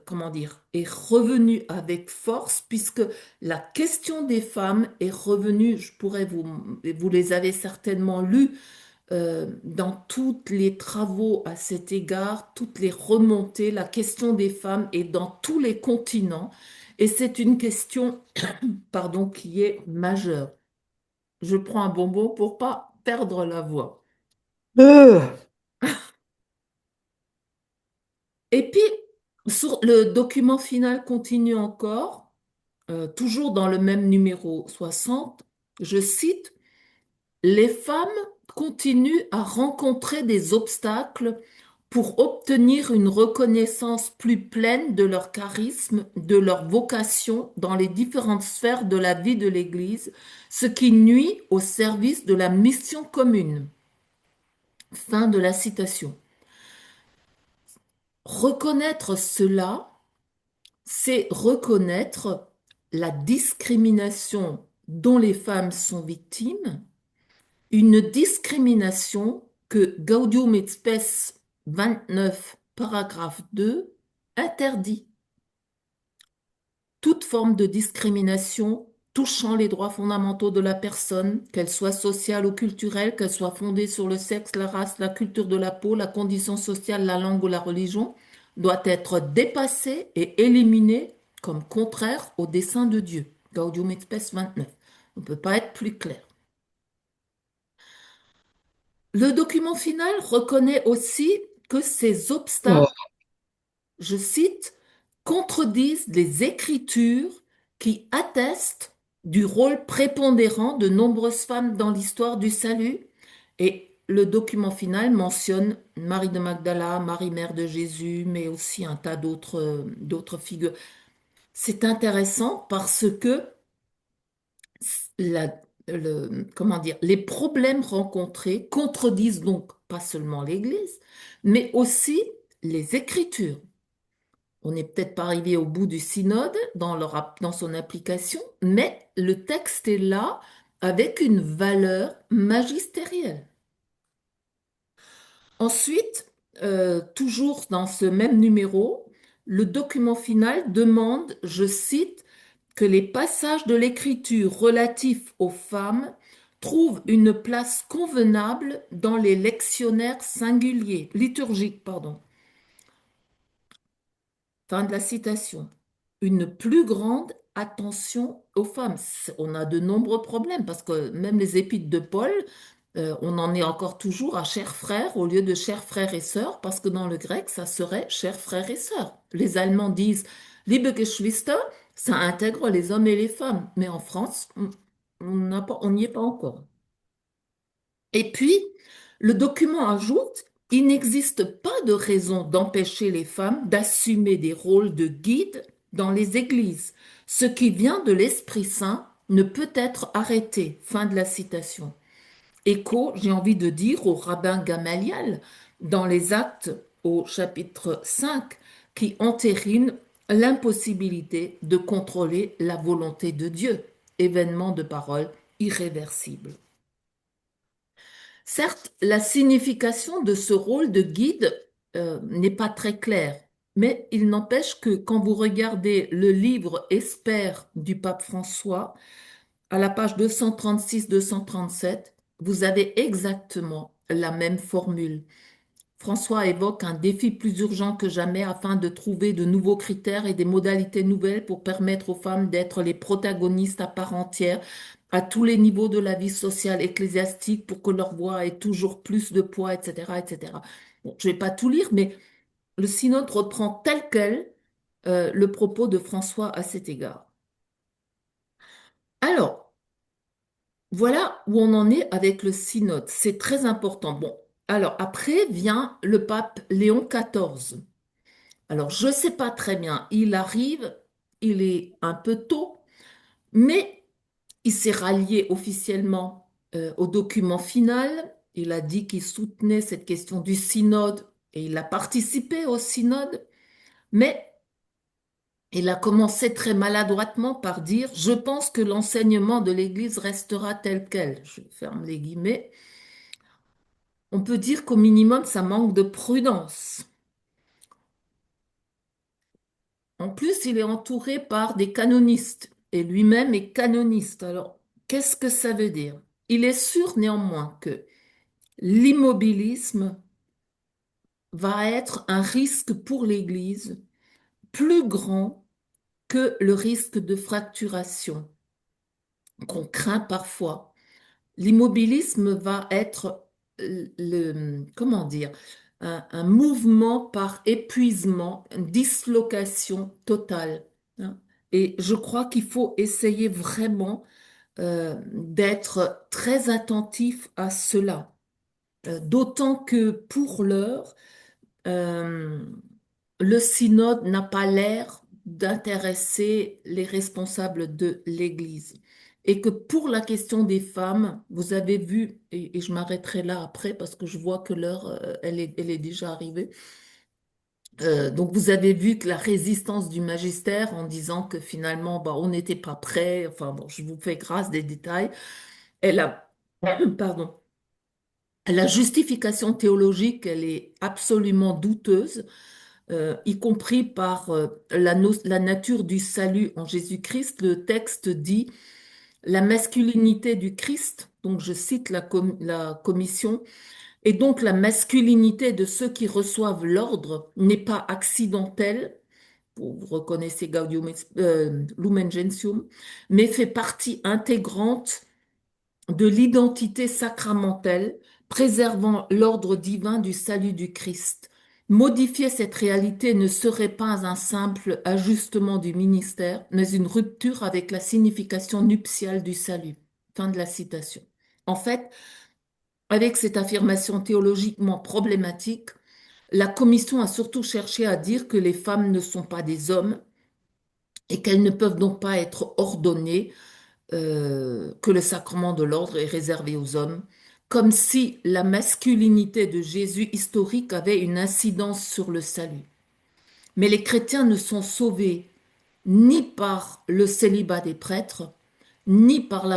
comment dire, est revenu avec force, puisque la question des femmes est revenue, je pourrais vous les avez certainement lus, dans tous les travaux à cet égard, toutes les remontées, la question des femmes est dans tous les continents et c'est une question, pardon, qui est majeure. Je prends un bonbon pour pas perdre la voix. Et puis, sur le document final continue encore, toujours dans le même numéro 60, je cite, les femmes continuent à rencontrer des obstacles pour obtenir une reconnaissance plus pleine de leur charisme, de leur vocation dans les différentes sphères de la vie de l'Église, ce qui nuit au service de la mission commune. Fin de la citation. Reconnaître cela, c'est reconnaître la discrimination dont les femmes sont victimes, une discrimination que Gaudium et Spes 29, paragraphe 2, interdit. Toute forme de discrimination touchant les droits fondamentaux de la personne, qu'elle soit sociale ou culturelle, qu'elle soit fondée sur le sexe, la race, la culture de la peau, la condition sociale, la langue ou la religion, doit être dépassée et éliminée comme contraire au dessein de Dieu. Gaudium et Spes 29. On ne peut pas être plus clair. Le document final reconnaît aussi que ces obstacles, je cite, contredisent les Écritures qui attestent du rôle prépondérant de nombreuses femmes dans l'histoire du salut. Et le document final mentionne Marie de Magdala, Marie mère de Jésus, mais aussi un tas d'autres figures. C'est intéressant parce que comment dire, les problèmes rencontrés contredisent donc pas seulement l'Église, mais aussi les Écritures. On n'est peut-être pas arrivé au bout du synode dans son application, mais le texte est là avec une valeur magistérielle. Ensuite, toujours dans ce même numéro, le document final demande, je cite, que les passages de l'Écriture relatifs aux femmes trouvent une place convenable dans les lectionnaires singuliers, liturgiques, pardon. Fin de la citation. Une plus grande attention aux femmes. On a de nombreux problèmes parce que même les épîtres de Paul, on en est encore toujours à chers frères au lieu de chers frères et sœurs parce que dans le grec, ça serait chers frères et sœurs. Les Allemands disent Liebe Geschwister, ça intègre les hommes et les femmes. Mais en France, on n'y est pas encore. Et puis, le document ajoute, il n'existe pas de raison d'empêcher les femmes d'assumer des rôles de guide dans les églises. Ce qui vient de l'Esprit Saint ne peut être arrêté. Fin de la citation. Écho, j'ai envie de dire, au rabbin Gamaliel dans les Actes au chapitre 5 qui entérine l'impossibilité de contrôler la volonté de Dieu. Événement de parole irréversible. Certes, la signification de ce rôle de guide n'est pas très claire, mais il n'empêche que quand vous regardez le livre Espère du pape François, à la page 236-237, vous avez exactement la même formule. François évoque un défi plus urgent que jamais afin de trouver de nouveaux critères et des modalités nouvelles pour permettre aux femmes d'être les protagonistes à part entière à tous les niveaux de la vie sociale ecclésiastique pour que leur voix ait toujours plus de poids, etc., etc. Bon, je vais pas tout lire, mais le synode reprend tel quel le propos de François à cet égard. Alors, voilà où on en est avec le synode. C'est très important. Bon, alors après vient le pape Léon XIV. Alors, je ne sais pas très bien. Il arrive, il est un peu tôt, mais il s'est rallié officiellement au document final. Il a dit qu'il soutenait cette question du synode et il a participé au synode, mais il a commencé très maladroitement par dire, je pense que l'enseignement de l'Église restera tel quel. Je ferme les guillemets. On peut dire qu'au minimum, ça manque de prudence. En plus, il est entouré par des canonistes et lui-même est canoniste. Alors, qu'est-ce que ça veut dire? Il est sûr néanmoins que l'immobilisme va être un risque pour l'Église plus grand que le risque de fracturation qu'on craint parfois. L'immobilisme va être comment dire, un mouvement par épuisement, une dislocation totale, hein. Et je crois qu'il faut essayer vraiment d'être très attentif à cela. D'autant que pour l'heure, euh, le synode n'a pas l'air d'intéresser les responsables de l'Église. Et que pour la question des femmes, vous avez vu, et je m'arrêterai là après parce que je vois que l'heure, elle est déjà arrivée. Donc vous avez vu que la résistance du magistère en disant que finalement, bah, on n'était pas prêt, enfin bon, je vous fais grâce des détails, elle a, pardon, la justification théologique, elle est absolument douteuse, y compris par la nature du salut en Jésus-Christ. Le texte dit la masculinité du Christ, donc je cite la commission, et donc la masculinité de ceux qui reçoivent l'ordre n'est pas accidentelle, vous reconnaissez Gaudium Lumen Gentium, mais fait partie intégrante de l'identité sacramentelle, préservant l'ordre divin du salut du Christ. Modifier cette réalité ne serait pas un simple ajustement du ministère, mais une rupture avec la signification nuptiale du salut. Fin de la citation. En fait, avec cette affirmation théologiquement problématique, la Commission a surtout cherché à dire que les femmes ne sont pas des hommes et qu'elles ne peuvent donc pas être ordonnées, que le sacrement de l'ordre est réservé aux hommes, comme si la masculinité de Jésus historique avait une incidence sur le salut. Mais les chrétiens ne sont sauvés ni par le célibat des prêtres, ni par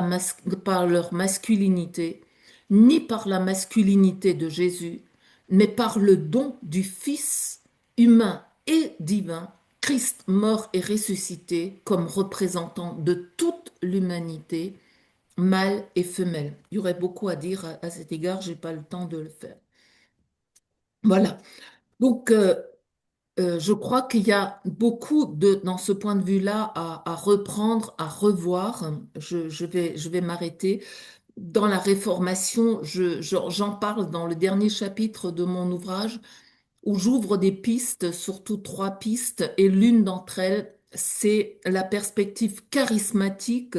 par leur masculinité, ni par la masculinité de Jésus, mais par le don du Fils humain et divin, Christ mort et ressuscité comme représentant de toute l'humanité, mâle et femelle. Il y aurait beaucoup à dire à cet égard, j'ai pas le temps de le faire. Voilà. Donc, je crois qu'il y a beaucoup dans ce point de vue-là à reprendre, à revoir. Je vais m'arrêter. Dans la Réformation, j'en parle dans le dernier chapitre de mon ouvrage où j'ouvre des pistes, surtout trois pistes, et l'une d'entre elles, c'est la perspective charismatique,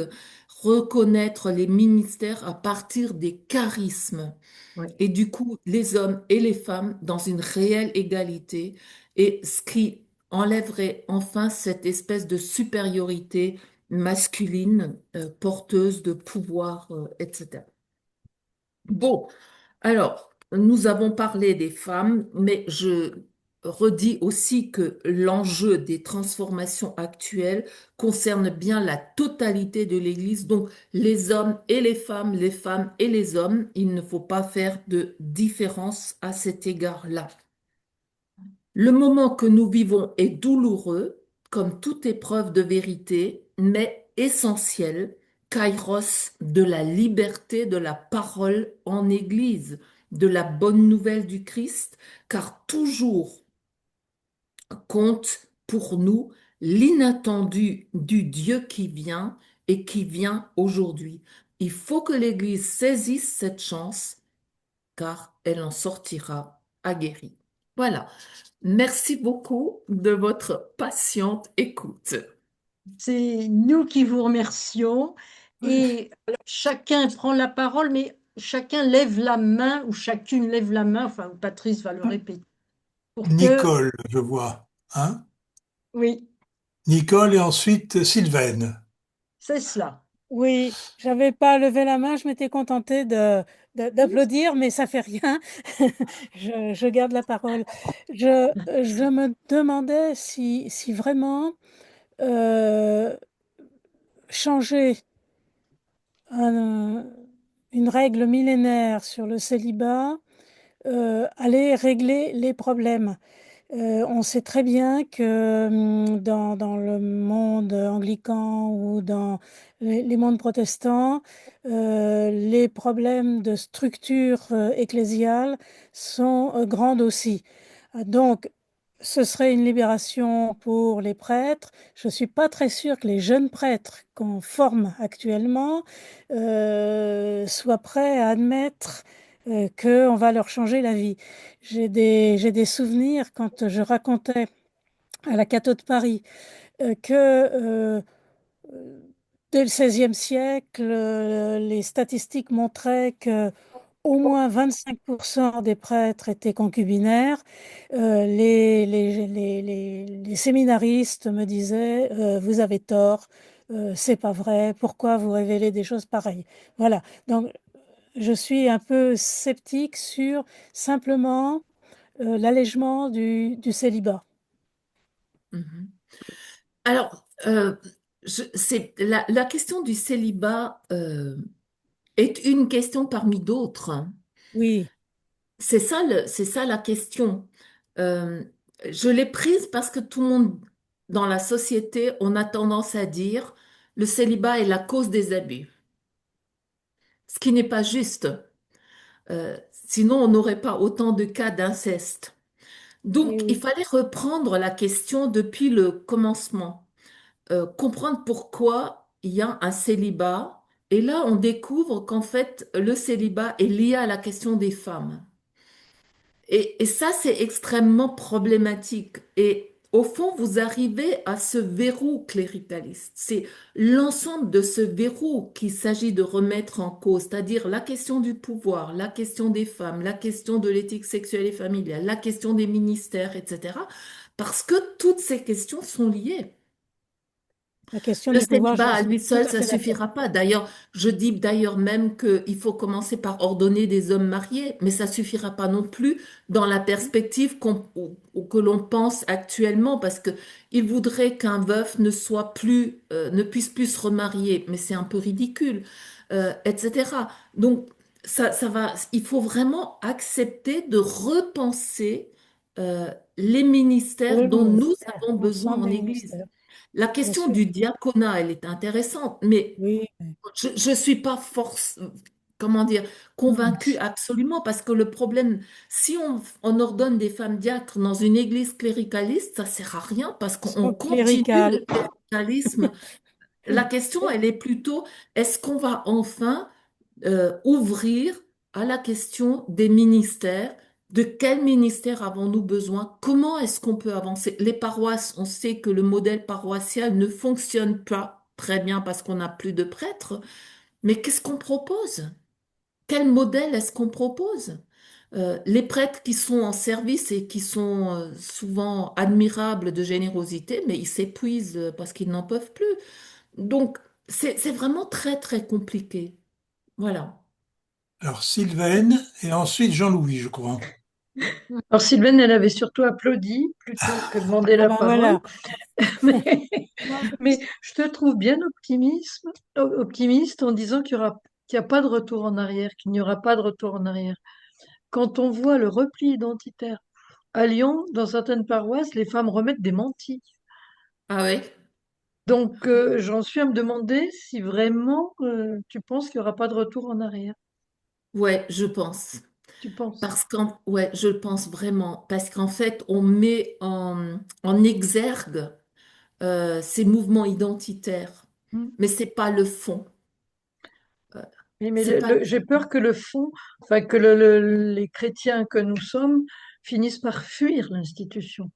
reconnaître les ministères à partir des charismes Oui. et du coup les hommes et les femmes dans une réelle égalité, et ce qui enlèverait enfin cette espèce de supériorité masculine, porteuse de pouvoir, etc. Bon, alors, nous avons parlé des femmes, mais je redis aussi que l'enjeu des transformations actuelles concerne bien la totalité de l'Église, donc les hommes et les femmes et les hommes. Il ne faut pas faire de différence à cet égard-là. Le moment que nous vivons est douloureux, comme toute épreuve de vérité, mais essentiel, kairos de la liberté de la parole en Église. de la bonne nouvelle du Christ, car toujours compte pour nous l'inattendu du Dieu qui vient et qui vient aujourd'hui. Il faut que l'Église saisisse cette chance, car elle en sortira aguerrie. Voilà. Merci beaucoup de votre patiente écoute. C'est nous qui vous remercions. Ouais. Et alors, chacun prend la parole, mais chacun lève la main ou chacune lève la main, enfin Patrice va le répéter, pour que... Nicole, je vois. Hein? Oui, Nicole et ensuite Sylvaine. c'est cela. Oui, j'avais pas levé la main, je m'étais contentée d'applaudir, mais ça fait rien. Je garde la parole. Je me demandais si vraiment euh, changer un- une règle millénaire sur le célibat allait régler les problèmes. On sait très bien que dans le monde anglican ou dans les mondes protestants, les problèmes de structure ecclésiale sont grands aussi. Donc, ce serait une libération pour les prêtres. Je ne suis pas très sûre que les jeunes prêtres qu'on forme actuellement soient prêts à admettre qu'on va leur changer la vie. J'ai des souvenirs quand je racontais à la Catho de Paris que dès le XVIe siècle, les statistiques montraient que au moins 25% des prêtres étaient concubinaires. Les séminaristes me disaient, vous avez tort, c'est pas vrai, pourquoi vous révélez des choses pareilles? Voilà. Donc, je suis un peu sceptique sur simplement l'allègement du célibat. Mhm. Alors, c'est la question du célibat est une question parmi d'autres, hein. Oui, C'est ça la question. Euh, je l'ai prise parce que tout le monde dans la société, on a tendance à dire le célibat est la cause des abus, ce qui n'est pas juste. Sinon, on n'aurait pas autant de cas d'inceste. oui, Donc, il oui. fallait reprendre la question depuis le commencement, comprendre pourquoi il y a un célibat. Et là, on découvre qu'en fait, le célibat est lié à la question des femmes. Et ça, c'est extrêmement problématique. Et au fond, vous arrivez à ce verrou cléricaliste. C'est l'ensemble de ce verrou qu'il s'agit de remettre en cause, c'est-à-dire la question du pouvoir, la question des femmes, la question de l'éthique sexuelle et familiale, la question des ministères, etc. Parce que toutes ces questions sont liées. La question Le du pouvoir, célibat je à suis lui tout seul, à ça fait d'accord. suffira pas. D'ailleurs, je dis d'ailleurs même qu'il faut commencer par ordonner des hommes mariés, mais ça suffira pas non plus dans la perspective ou que l'on pense actuellement, parce que il voudrait qu'un veuf ne soit plus, ne puisse plus se remarier, mais c'est un peu ridicule, etc. Donc ça va. Il faut vraiment accepter de repenser les ministères Oui, dont oui, nous avons besoin l'ensemble en des Église. ministères, La bien question sûr. du diaconat, elle est intéressante, mais Oui, je suis pas comment dire, convaincue oui. absolument parce que le problème, si on ordonne des femmes diacres dans une église cléricaliste, ça sert à rien parce qu'on Sont continue cléricales. le cléricalisme. La question, elle est plutôt, est-ce qu'on va enfin ouvrir à la question des ministères? De quel ministère avons-nous besoin? Comment est-ce qu'on peut avancer? Les paroisses, on sait que le modèle paroissial ne fonctionne pas très bien parce qu'on n'a plus de prêtres. Mais qu'est-ce qu'on propose? Quel modèle est-ce qu'on propose? Les prêtres qui sont en service et qui sont souvent admirables de générosité, mais ils s'épuisent parce qu'ils n'en peuvent plus. Donc, c'est vraiment très, très compliqué. Voilà. Alors Sylvaine et ensuite Jean-Louis, je crois. Alors Sylvaine, elle avait surtout applaudi plutôt que demandé Ah la ben parole. voilà. Mais, mais je te trouve bien optimiste en disant qu'il n'y a pas de retour en arrière, qu'il n'y aura pas de retour en arrière. Quand on voit le repli identitaire à Lyon, dans certaines paroisses, les femmes remettent des mantilles. Ah ouais? Donc, j'en suis à me demander si vraiment tu penses qu'il n'y aura pas de retour en arrière. Ouais, je pense. tu penses? Parce ouais, je le pense vraiment. Parce qu'en fait, on met en exergue ces mouvements identitaires. Hmm. Mais c'est pas le fond. Euh, Oui, mais c'est pas le j'ai fond. peur que le fond, enfin que les chrétiens que nous sommes finissent par fuir l'institution.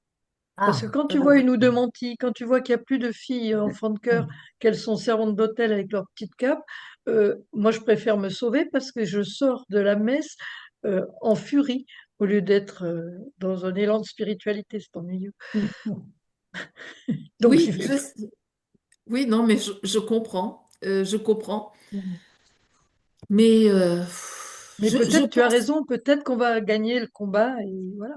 Parce que Ah, quand tu vois une ou deux menties, quand tu vois qu'il n'y a plus de filles enfants de cœur, qu'elles sont servantes d'hôtel avec leur petite cape, moi je préfère me sauver parce que je sors de la messe en furie au lieu d'être dans un élan de spiritualité, c'est ennuyeux. Donc j'y Oui, vais pas. oui, non, mais je comprends. Je comprends. Mhm. Mais Mais je peut-être tu as pense. raison, peut-être qu'on va gagner le combat et voilà.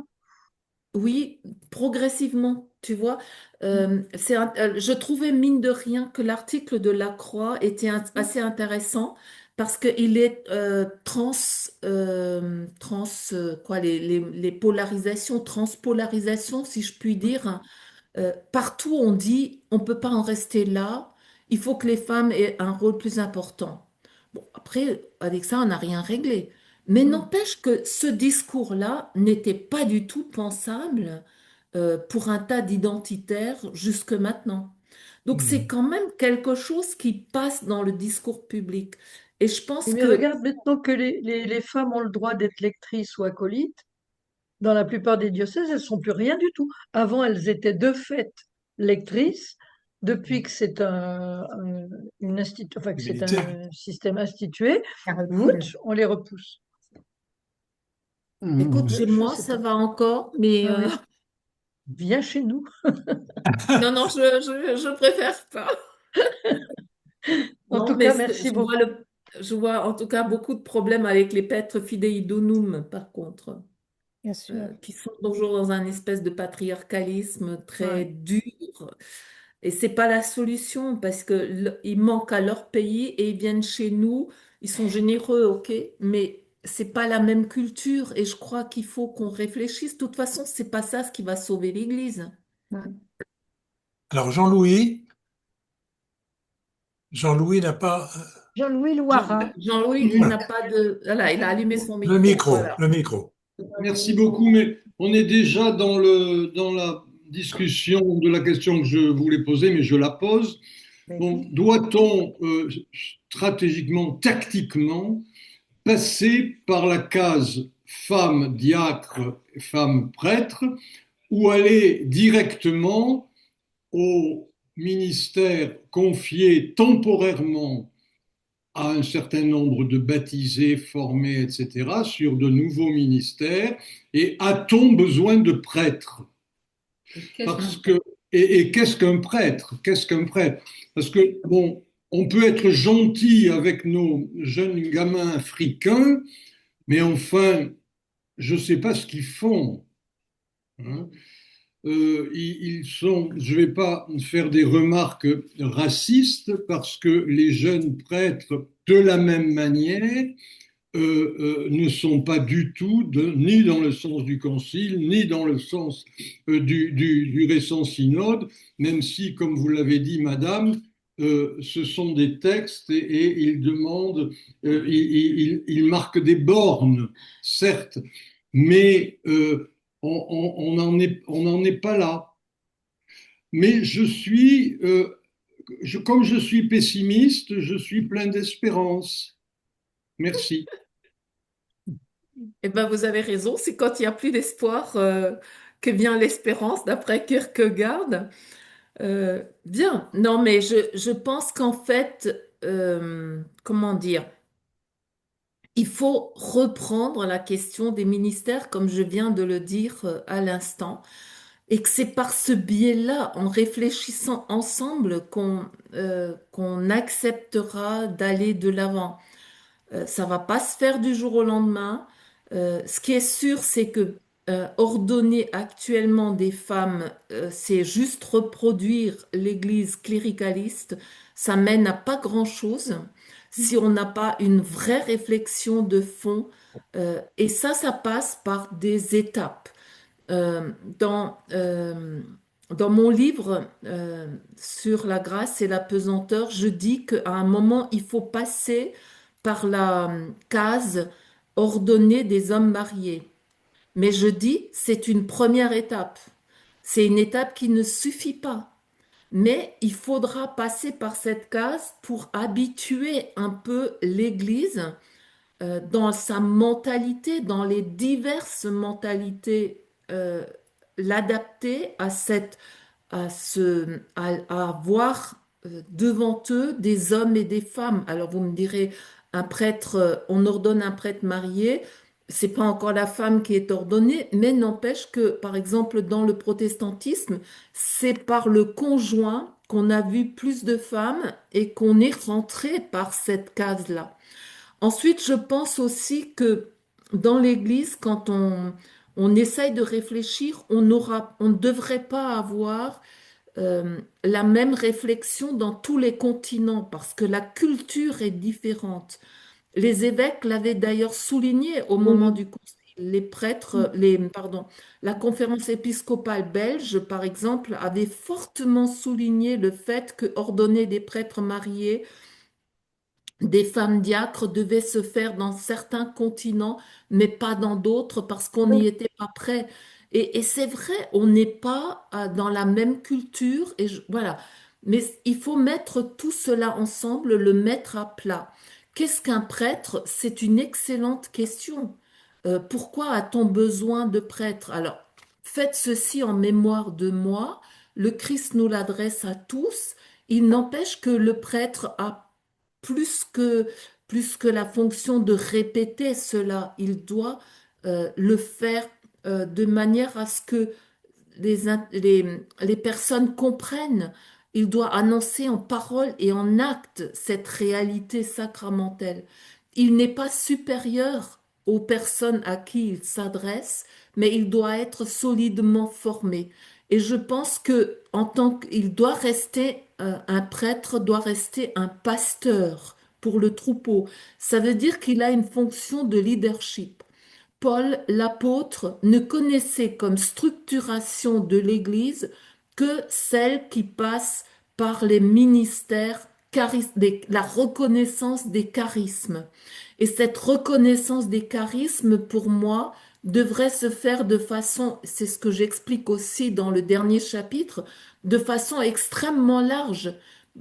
Oui, progressivement, tu vois. Je trouvais mine de rien que l'article de Lacroix était assez intéressant parce qu'il est quoi, les polarisations, transpolarisations, si je puis dire. Partout, on dit, on ne peut pas en rester là, il faut que les femmes aient un rôle plus important. Bon, après, avec ça, on n'a rien réglé. Mais Mhm. n'empêche que ce discours-là n'était pas du tout pensable pour un tas d'identitaires jusque maintenant. Donc, c'est Hmm. quand même quelque chose qui passe dans le discours public. Et je pense Mais que, regarde, maintenant que les femmes ont le droit d'être lectrices ou acolytes, dans la plupart des diocèses, elles ne sont plus rien du tout. Avant, elles étaient de fait lectrices. Depuis que c'est enfin, que c'est Militaire. un système institué, Ça recule. on les repousse. écoute, chez Je moi, sais ça pas. va encore, mais Ah oui. Viens chez nous. non, non, je préfère pas. En Non, tout mais cas, merci beaucoup. je vois en tout cas beaucoup de problèmes avec les Pètres Fidei Donum, par contre, Bien sûr. qui sont toujours dans un espèce de patriarcalisme très Ouais. dur. Et c'est pas la solution parce que ils manquent à leur pays et ils viennent chez nous. Ils sont généreux, ok, mais c'est pas la même culture et je crois qu'il faut qu'on réfléchisse. De toute façon, c'est pas ça ce qui va sauver l'Église. Mhm. Alors Jean-Louis n'a pas Jean-Louis Loirat. Jean-Louis, il n'a pas de... Voilà, il a allumé son le micro. micro, Voilà. le micro. Merci beaucoup, mais on est déjà dans la discussion de la question que je voulais poser, mais je la pose. Bon, Vas-y. doit-on stratégiquement, tactiquement, passer par la case femme diacre, femme prêtre, ou aller directement au ministère confié temporairement à un certain nombre de baptisés formés, etc., sur de nouveaux ministères. Et a-t-on besoin de prêtres? Parce que, et qu'est-ce qu'un prêtre? Qu'est-ce qu'un prêtre? Parce que, bon, on peut être gentil avec nos jeunes gamins africains, mais enfin, je ne sais pas ce qu'ils font. Hein. Ils sont, je ne vais pas faire des remarques racistes parce que les jeunes prêtres, de la même manière, ne sont pas du tout ni dans le sens du concile, ni dans le sens du récent synode, même si, comme vous l'avez dit, madame, ce sont des textes et ils demandent, ils marquent des bornes, certes, mais on n'en est pas là. Mais comme je suis pessimiste, je suis plein d'espérance. Merci. Eh ben, vous avez raison, c'est quand il n'y a plus d'espoir que vient l'espérance, d'après Kierkegaard. Bien, non, mais je pense qu'en fait, comment dire, il faut reprendre la question des ministères, comme je viens de le dire à l'instant, et que c'est par ce biais-là, en réfléchissant ensemble, qu'on acceptera d'aller de l'avant. Ça va pas se faire du jour au lendemain. Ce qui est sûr, c'est que ordonner actuellement des femmes, c'est juste reproduire l'Église cléricaliste. Ça mène à pas grand-chose si on n'a pas une vraie réflexion de fond. Et ça passe par des étapes. Euh, dans, euh, dans mon livre sur la grâce et la pesanteur, je dis qu'à un moment, il faut passer par la case ordonner des hommes mariés. Mais je dis, c'est une première étape. C'est une étape qui ne suffit pas. Mais il faudra passer par cette case pour habituer un peu l'Église dans sa mentalité, dans les diverses mentalités, l'adapter à à avoir devant eux des hommes et des femmes. Alors vous me direz, un prêtre, on ordonne un prêtre marié, c'est pas encore la femme qui est ordonnée, mais n'empêche que, par exemple, dans le protestantisme, c'est par le conjoint qu'on a vu plus de femmes et qu'on est rentré par cette case-là. Ensuite, je pense aussi que dans l'Église, on essaye de réfléchir, on ne devrait pas avoir la même réflexion dans tous les continents parce que la culture est différente. Les évêques l'avaient d'ailleurs souligné au moment Oui. du concile. Les prêtres, pardon, la conférence épiscopale belge, par exemple, avait fortement souligné le fait que ordonner des prêtres mariés, des femmes diacres devaient se faire dans certains continents, mais pas dans d'autres parce qu'on n'y était pas prêt. Et c'est vrai, on n'est pas dans la même culture, voilà. Mais il faut mettre tout cela ensemble, le mettre à plat. Qu'est-ce qu'un prêtre? C'est une excellente question. Pourquoi a-t-on besoin de prêtres? Alors, faites ceci en mémoire de moi. Le Christ nous l'adresse à tous. Il n'empêche que le prêtre a plus que, plus que la fonction de répéter cela, il doit le faire de manière à ce que les personnes comprennent. Il doit annoncer en parole et en acte cette réalité sacramentelle. Il n'est pas supérieur aux personnes à qui il s'adresse, mais il doit être solidement formé. Et je pense que en tant qu'il doit rester un prêtre, doit rester un pasteur pour le troupeau. Ça veut dire qu'il a une fonction de leadership. Paul, l'apôtre, ne connaissait comme structuration de l'Église que celle qui passe par les ministères, la reconnaissance des charismes. Et cette reconnaissance des charismes, pour moi, devrait se faire de façon, c'est ce que j'explique aussi dans le dernier chapitre, de façon extrêmement large.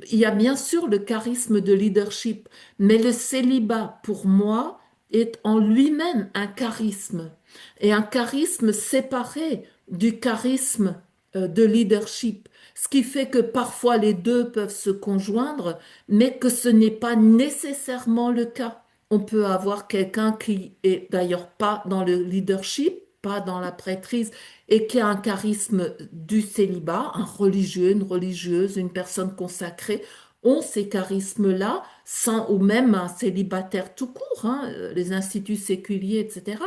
Il y a bien sûr le charisme de leadership, mais le célibat, pour moi, est en lui-même un charisme, et un charisme séparé du charisme de leadership, ce qui fait que parfois les deux peuvent se conjoindre, mais que ce n'est pas nécessairement le cas. On peut avoir quelqu'un qui est d'ailleurs pas dans le leadership, pas dans la prêtrise, et qui a un charisme du célibat, un religieux, une religieuse, une personne consacrée, ont ces charismes-là, sans, ou même un célibataire tout court, hein, les instituts séculiers, etc.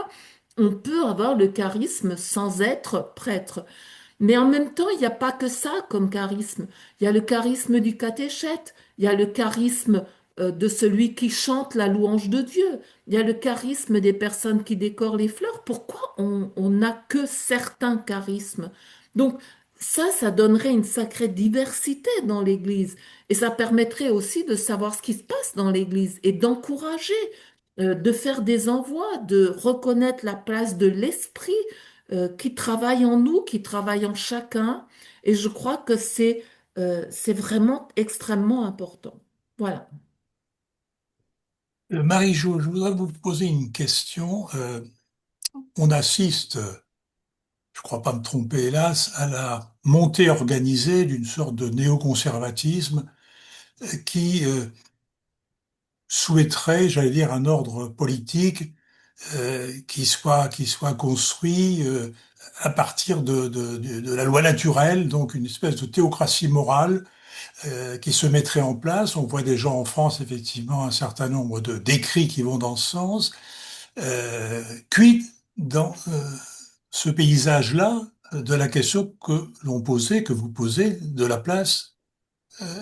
On peut avoir le charisme sans être prêtre. Mais en même temps, il n'y a pas que ça comme charisme. Il y a le charisme du catéchète, il y a le charisme de celui qui chante la louange de Dieu, il y a le charisme des personnes qui décorent les fleurs. Pourquoi on n'a que certains charismes? Donc, ça donnerait une sacrée diversité dans l'Église. Et ça permettrait aussi de savoir ce qui se passe dans l'Église et d'encourager, de faire des envois, de reconnaître la place de l'Esprit qui travaille en nous, qui travaille en chacun. Et je crois que c'est vraiment extrêmement important. Voilà. Marie-Jo, je voudrais vous poser une question. On assiste, je crois pas me tromper hélas, à la montée organisée d'une sorte de néoconservatisme qui souhaiterait, j'allais dire, un ordre politique qui soit construit à partir de la loi naturelle, donc une espèce de théocratie morale qui se mettrait en place. On voit déjà en France effectivement un certain nombre de d'écrits qui vont dans ce sens. Quid dans ce paysage-là de la question que l'on posait, que vous posez, de la place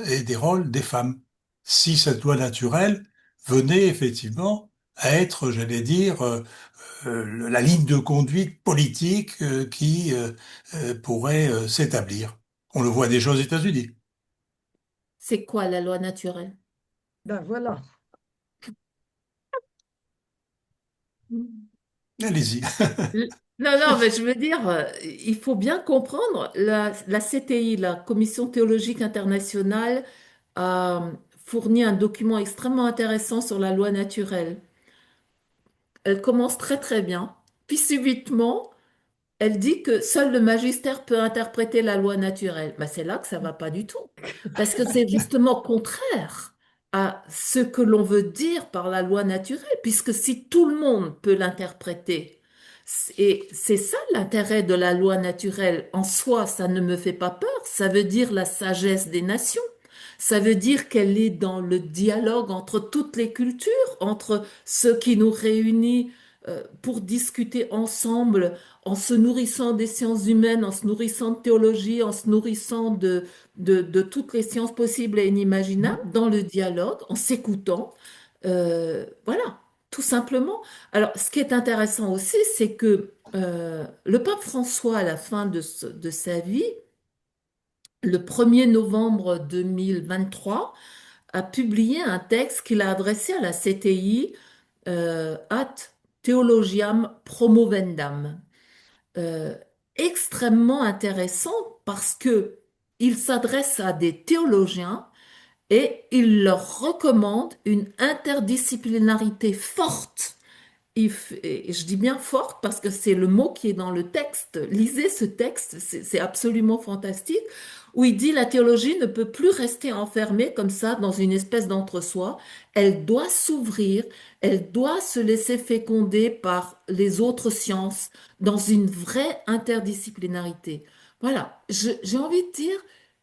et des rôles des femmes. Si cette loi naturelle venait effectivement à être, j'allais dire, la ligne de conduite politique qui pourrait s'établir. On le voit déjà aux États-Unis. C'est quoi la loi naturelle? Ben voilà. Allez-y. Non, non, mais je veux dire, il faut bien comprendre, la CTI, la Commission théologique internationale, a fourni un document extrêmement intéressant sur la loi naturelle. Elle commence très très bien, puis subitement, elle dit que seul le magistère peut interpréter la loi naturelle. Ben, c'est là que ça va pas du tout. Parce que c'est justement contraire à ce que l'on veut dire par la loi naturelle, puisque si tout le monde peut l'interpréter, et c'est ça l'intérêt de la loi naturelle, en soi, ça ne me fait pas peur, ça veut dire la sagesse des nations. Ça veut dire qu'elle est dans le dialogue entre toutes les cultures, entre ce qui nous réunit pour discuter ensemble en se nourrissant des sciences humaines, en se nourrissant de théologie, en se nourrissant de toutes les sciences possibles et inimaginables, dans le dialogue, en s'écoutant. Voilà, tout simplement. Alors, ce qui est intéressant aussi, c'est que le pape François, à la fin de sa vie, le 1er novembre 2023, a publié un texte qu'il a adressé à la CTI, Ad Theologiam Promovendam, euh, extrêmement intéressant parce que il s'adresse à des théologiens et il leur recommande une interdisciplinarité forte. Et je dis bien forte parce que c'est le mot qui est dans le texte. Lisez ce texte, c'est absolument fantastique, où il dit la théologie ne peut plus rester enfermée comme ça dans une espèce d'entre-soi. Elle doit s'ouvrir, elle doit se laisser féconder par les autres sciences dans une vraie interdisciplinarité. Voilà, j'ai envie de dire,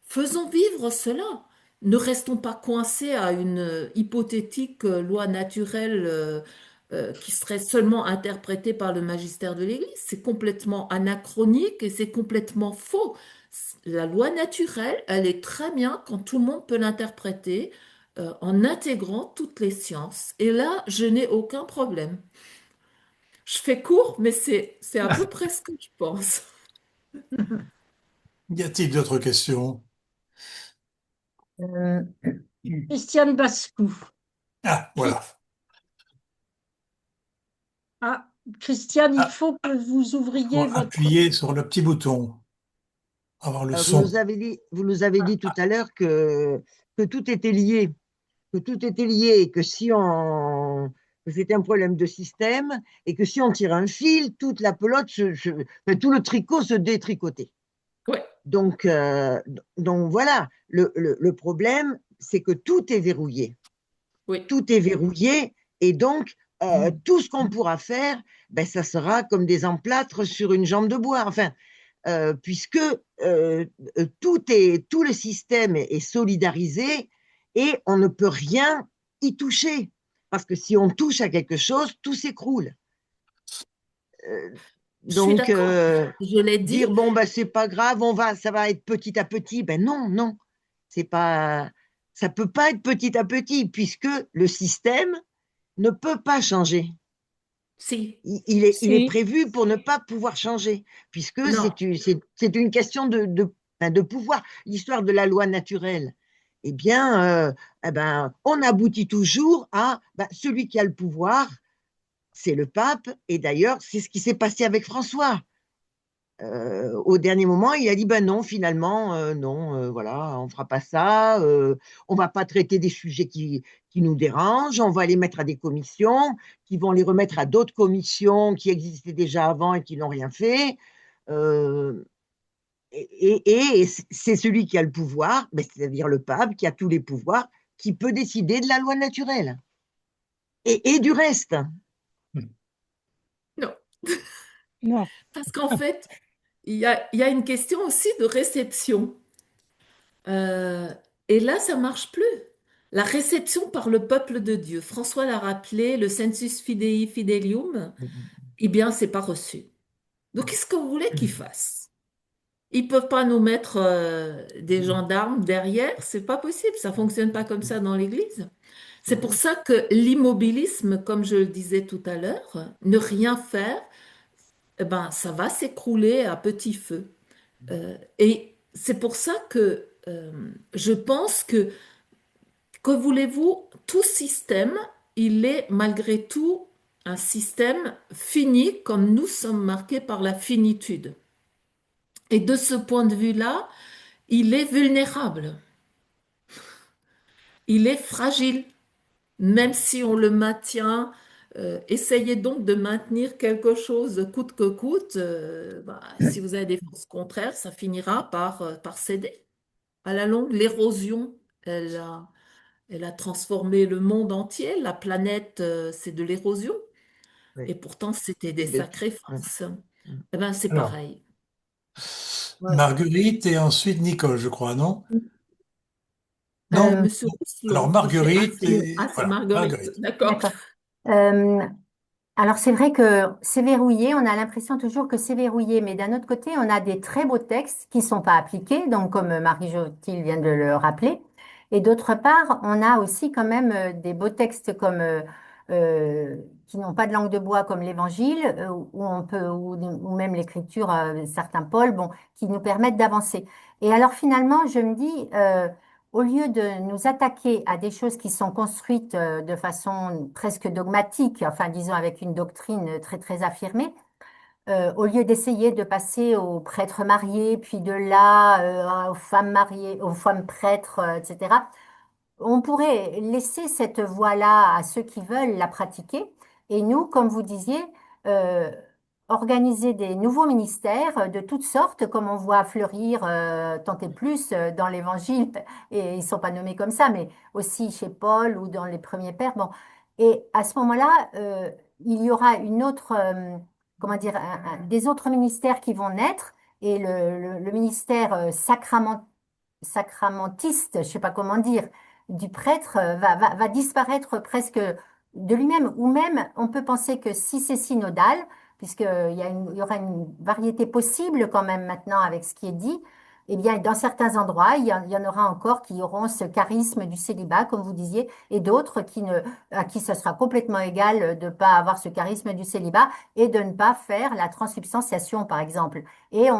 faisons vivre cela. Ne restons pas coincés à une hypothétique loi naturelle qui serait seulement interprété par le magistère de l'Église. C'est complètement anachronique et c'est complètement faux. La loi naturelle, elle est très bien quand tout le monde peut l'interpréter en intégrant toutes les sciences. Et là, je n'ai aucun problème. Je fais court, mais c'est à peu près ce que je pense. Y a-t-il d'autres questions? Euh, Christiane Bascou. Ah, Chri- voilà. Ah, Christiane, il Ah, faut que vous il faut ouvriez votre... appuyer sur le petit bouton, avoir le Vous nous son. avez dit, vous nous avez dit tout à l'heure que tout était lié, que tout était lié et que que c'était un problème de système et que si on tire un fil, toute la pelote, enfin, tout le tricot se détricotait. Ouais, Donc, donc voilà, le problème, c'est que tout est verrouillé. oui. Tout est verrouillé et donc tout ce qu'on pourra faire, ben, ça sera comme des emplâtres sur une jambe de bois. Enfin, puisque tout le système est solidarisé et on ne peut rien y toucher. Parce que si on touche à quelque chose, tout s'écroule. Euh, Je suis donc, d'accord. Je l'ai dit. dire, bon, ben, c'est pas grave, ça va être petit à petit, ben non, non. C'est pas, ça peut pas être petit à petit, puisque le système ne peut pas changer. Si. Il est Si, prévu pour ne pas pouvoir changer, puisque Non. c'est une question enfin, de pouvoir. L'histoire de la loi naturelle, eh bien, eh ben, on aboutit toujours à ben, celui qui a le pouvoir, c'est le pape, et d'ailleurs, c'est ce qui s'est passé avec François. Au dernier moment, il a dit ben non, finalement, non, voilà, on fera pas ça, on va pas traiter des sujets qui nous dérangent, on va les mettre à des commissions, qui vont les remettre à d'autres commissions qui existaient déjà avant et qui n'ont rien fait. Euh, et c'est celui qui a le pouvoir, ben, c'est-à-dire le pape, qui a tous les pouvoirs, qui peut décider de la loi naturelle et du reste. Non. non. Parce qu'en fait, il y a une question aussi de réception. Euh, et là, ça marche plus. La réception par le peuple de Dieu. François l'a rappelé, le sensus fidei fidelium, eh bien, c'est pas reçu. Donc, qu'est-ce que vous voulez qu'ils fassent? Ils peuvent pas nous mettre des gendarmes derrière, c'est pas possible, ça fonctionne pas comme ça dans l'Église. C'est pour ça que l'immobilisme, comme je le disais tout à l'heure, ne rien faire, eh ben, ça va s'écrouler à petit feu. Et c'est pour ça que je pense que voulez-vous, tout système, il est malgré tout un système fini comme nous sommes marqués par la finitude. Et de ce point de vue-là, il est vulnérable, il est fragile, même si on le maintient. Essayez donc de maintenir quelque chose coûte que coûte. Bah, si vous avez des forces contraires, ça finira par céder. À la longue, l'érosion, elle a, elle a transformé le monde entier. La planète, c'est de l'érosion. Oui. Et pourtant, c'était des Mais- sacrées ouais. forces. Eh ben, c'est Alors, pareil. Ouais. Marguerite et ensuite Nicole, je crois, non? Non? Monsieur Alors, Rousselot, Marguerite et... c'est Voilà, Marguerite, Marguerite. d'accord. D'accord. Euh, alors c'est vrai que c'est verrouillé, on a l'impression toujours que c'est verrouillé, mais d'un autre côté, on a des très beaux textes qui sont pas appliqués, donc comme Marie-Jotil vient de le rappeler. Et d'autre part, on a aussi quand même des beaux textes comme euh, qui n'ont pas de langue de bois comme l'Évangile, où on peut, ou même l'Écriture, certains Paul, bon, qui nous permettent d'avancer. Et alors finalement, je me dis, au lieu de nous attaquer à des choses qui sont construites de façon presque dogmatique, enfin disons avec une doctrine très très affirmée, au lieu d'essayer de passer aux prêtres mariés, puis de là aux femmes mariées, aux femmes prêtres, etc., on pourrait laisser cette voie-là à ceux qui veulent la pratiquer. Et nous, comme vous disiez, euh, organiser des nouveaux ministères de toutes sortes, comme on voit fleurir tant et plus dans l'Évangile. Et ils sont pas nommés comme ça, mais aussi chez Paul ou dans les premiers pères. Bon. Et à ce moment-là, il y aura une autre, comment dire, des autres ministères qui vont naître. Et le ministère sacramentiste, je sais pas comment dire, du prêtre va disparaître presque de lui-même. Ou même, on peut penser que si c'est synodal, il y aura une variété possible quand même maintenant avec ce qui est dit, eh bien, dans certains endroits, il y en aura encore qui auront ce charisme du célibat, comme vous disiez, et d'autres à qui ce sera complètement égal de ne pas avoir ce charisme du célibat et de ne pas faire la transsubstantiation, par exemple. Et on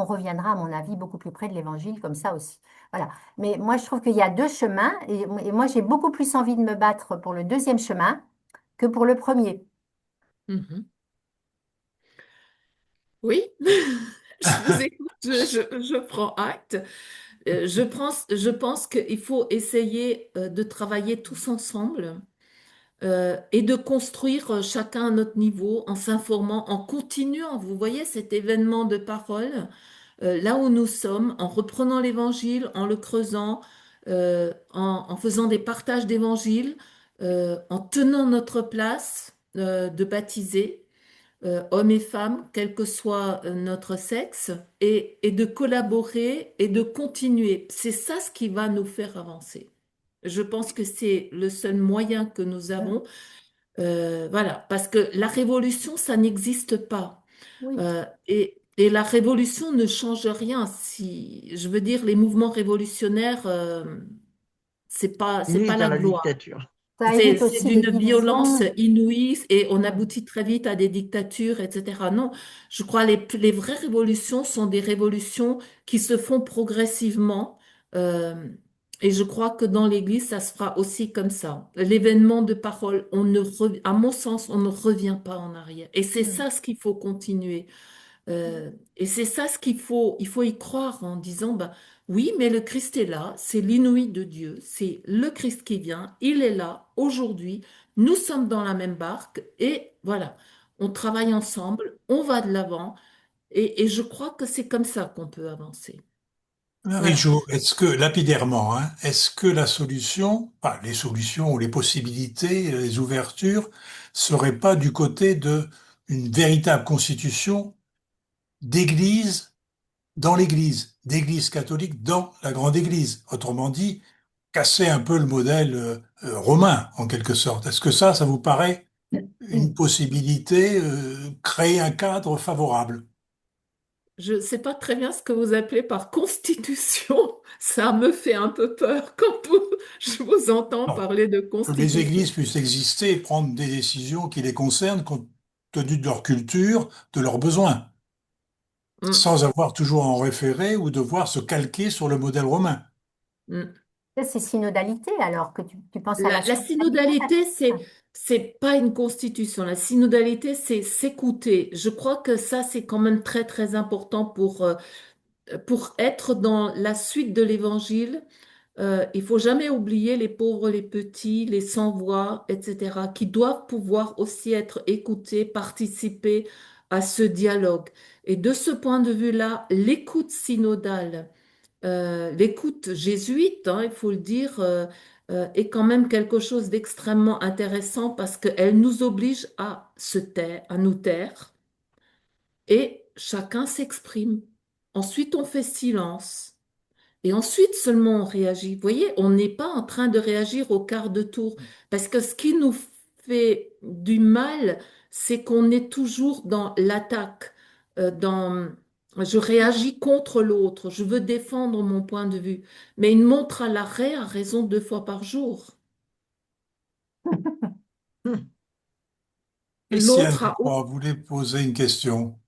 reviendra, à mon avis, beaucoup plus près de l'évangile comme ça aussi. Voilà. Mais moi, je trouve qu'il y a deux chemins et moi, j'ai beaucoup plus envie de me battre pour le deuxième chemin que pour le premier. Mhm. Oui, je vous écoute, je prends acte. Je pense qu'il faut essayer de travailler tous ensemble et de construire chacun à notre niveau en s'informant, en continuant. Vous voyez cet événement de parole, là où nous sommes, en reprenant l'évangile, en le creusant, en faisant des partages d'évangile, en tenant notre place de baptisés hommes et femmes, quel que soit notre sexe, et de collaborer et de continuer. C'est ça ce qui va nous faire avancer. Je pense que c'est le seul moyen que nous avons. Voilà, parce que la révolution, ça n'existe pas. Oui, Et la révolution ne change rien. Si, je veux dire, les mouvements révolutionnaires, c'est pas Finissent dans la la gloire. dictature. ça évite C'est aussi des d'une violence divisions. inouïe et on Mm. aboutit très vite à des dictatures, etc. Non, je crois les vraies révolutions sont des révolutions qui se font progressivement. euh, et je crois que dans l'Église, ça se fera aussi comme ça. L'événement de parole, à mon sens, on ne revient pas en arrière. Et c'est Mm. ça ce qu'il faut continuer. Et c'est ça ce il faut y croire en disant, bah, oui, mais le Christ est là, c'est l'inouï de Dieu, c'est le Christ qui vient, il est là aujourd'hui, nous sommes dans la même barque et voilà, on travaille ensemble, on va de l'avant et je crois que c'est comme ça qu'on peut avancer. Voilà. Marie-Jo, est-ce que, lapidairement, hein, est-ce que la solution, enfin, les solutions ou les possibilités, les ouvertures, seraient pas du côté de une véritable constitution d'église dans l'église, d'église catholique dans la grande église? Autrement dit, casser un peu le modèle romain, en quelque sorte. Est-ce que ça vous paraît une possibilité, créer un cadre favorable? Je ne sais pas très bien ce que vous appelez par constitution. Ça me fait un peu peur quand je vous entends Non. parler de Que les constitution. églises puissent exister et prendre des décisions qui les concernent compte tenu de leur culture, de leurs besoins, Mm, sans avoir toujours à en référer ou devoir se calquer sur le modèle romain. mm. Ça, c'est synodalité, alors que tu penses à la La synodalité. synodalité, Ah, c'est pas une constitution. La synodalité, c'est s'écouter. Je crois que ça, c'est quand même très, très important pour être dans la suite de l'évangile. Il faut jamais oublier les pauvres, les petits, les sans-voix, etc., qui doivent pouvoir aussi être écoutés, participer à ce dialogue. Et de ce point de vue-là, l'écoute synodale, l'écoute jésuite, hein, il faut le dire, est quand même quelque chose d'extrêmement intéressant parce qu'elle nous oblige à se taire, à nous taire, et chacun s'exprime. Ensuite, on fait silence. Et ensuite seulement on réagit. Vous voyez, on n'est pas en train de réagir au quart de tour. Parce que ce qui nous fait du mal, c'est qu'on est toujours dans l'attaque, dans je réagis contre l'autre, je veux défendre mon point de vue. Mais une montre à l'arrêt a raison 2 fois par jour. Christiane, L'autre je a, crois, voulait poser une question.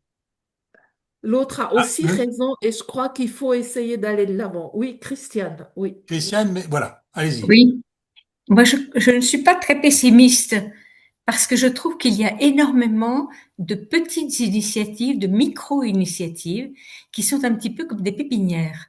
l'autre a Ah, aussi raison et je crois qu'il faut essayer d'aller de l'avant. Oui, Christiane, oui. Christiane, mais voilà, allez-y. Oui, moi je ne suis pas très pessimiste parce que je trouve qu'il y a énormément de petites initiatives, de micro-initiatives qui sont un petit peu comme des pépinières.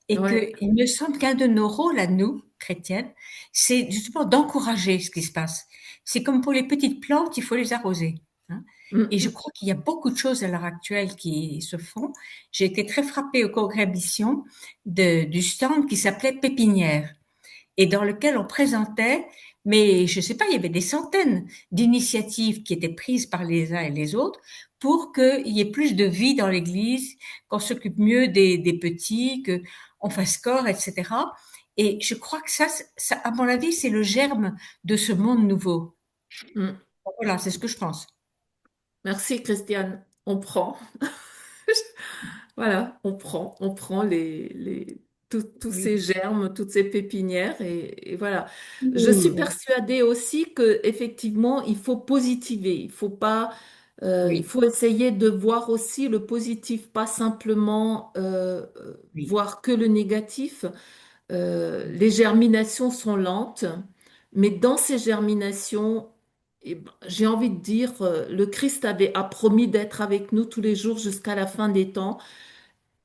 Et Ouais. qu'il me semble qu'un de nos rôles à nous, chrétiennes, c'est justement d'encourager ce qui se passe. C'est comme pour les petites plantes, il faut les arroser, hein. Et je Mm, crois qu'il y a beaucoup de choses à l'heure actuelle qui se font. J'ai été très frappée au congrès Mission du stand qui s'appelait Pépinière et dans lequel on présentait, mais je ne sais pas, il y avait des centaines d'initiatives qui étaient prises par les uns et les autres pour qu'il y ait plus de vie dans l'Église, qu'on s'occupe mieux des petits, qu'on fasse corps, etc. Et je crois que ça, à mon avis, c'est le germe de ce monde nouveau. mm. Voilà, c'est ce que je pense. Merci, Christiane. On prend. Voilà, on prend tous ces Oui. germes, toutes ces pépinières et voilà. Je suis Oui. persuadée aussi que effectivement, il faut positiver. Il faut pas, il Oui, faut essayer de voir aussi le positif, pas simplement oui, voir que le négatif. Les germinations sont lentes, mais dans ces germinations, eh ben, j'ai envie de dire, le Christ a promis d'être avec nous tous les jours jusqu'à la fin des temps.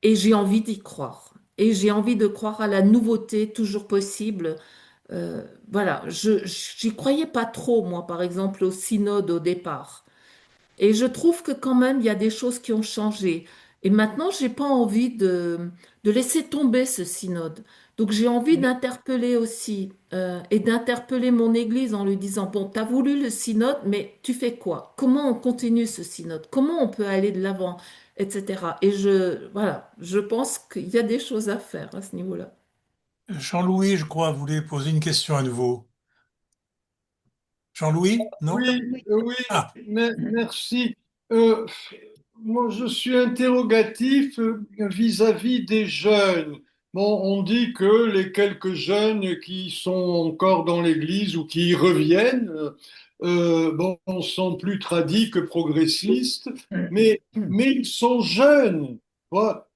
Et j'ai envie d'y croire. Et j'ai envie de croire à la nouveauté toujours possible. Voilà, j'y croyais pas trop, moi, par exemple, au synode au départ. Et je trouve que quand même, il y a des choses qui ont changé. Et maintenant, j'ai pas envie de laisser tomber ce synode. Donc, j'ai envie d'interpeller aussi et d'interpeller mon Église en lui disant, bon, tu as voulu le synode, mais tu fais quoi? Comment on continue ce synode? Comment on peut aller de l'avant, etc. Et voilà, je pense qu'il y a des choses à faire à ce niveau-là. Jean-Louis, je crois, voulait poser une question à nouveau. Jean-Louis? Non? Oui, oui, Ah, merci. Euh, Moi, je suis interrogatif vis-à-vis des jeunes. Bon, on dit que les quelques jeunes qui sont encore dans l'Église ou qui y reviennent, bon, sont plus tradis que progressistes, mais ils sont jeunes. Voilà.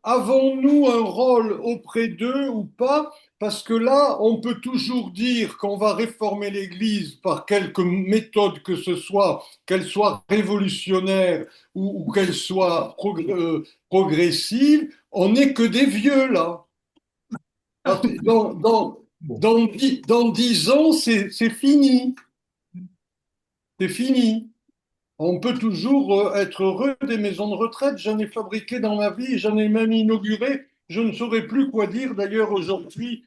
Avons-nous un rôle auprès d'eux ou pas? Parce que là, on peut toujours dire qu'on va réformer l'Église par quelque méthode que ce soit, qu'elle soit révolutionnaire ou qu'elle soit progressive. On n'est que des vieux là. Alors, bon. dans 10 ans, c'est fini. C'est fini. On peut toujours être heureux des maisons de retraite. J'en ai fabriqué dans ma vie, j'en ai même inauguré. Je ne saurais plus quoi dire d'ailleurs aujourd'hui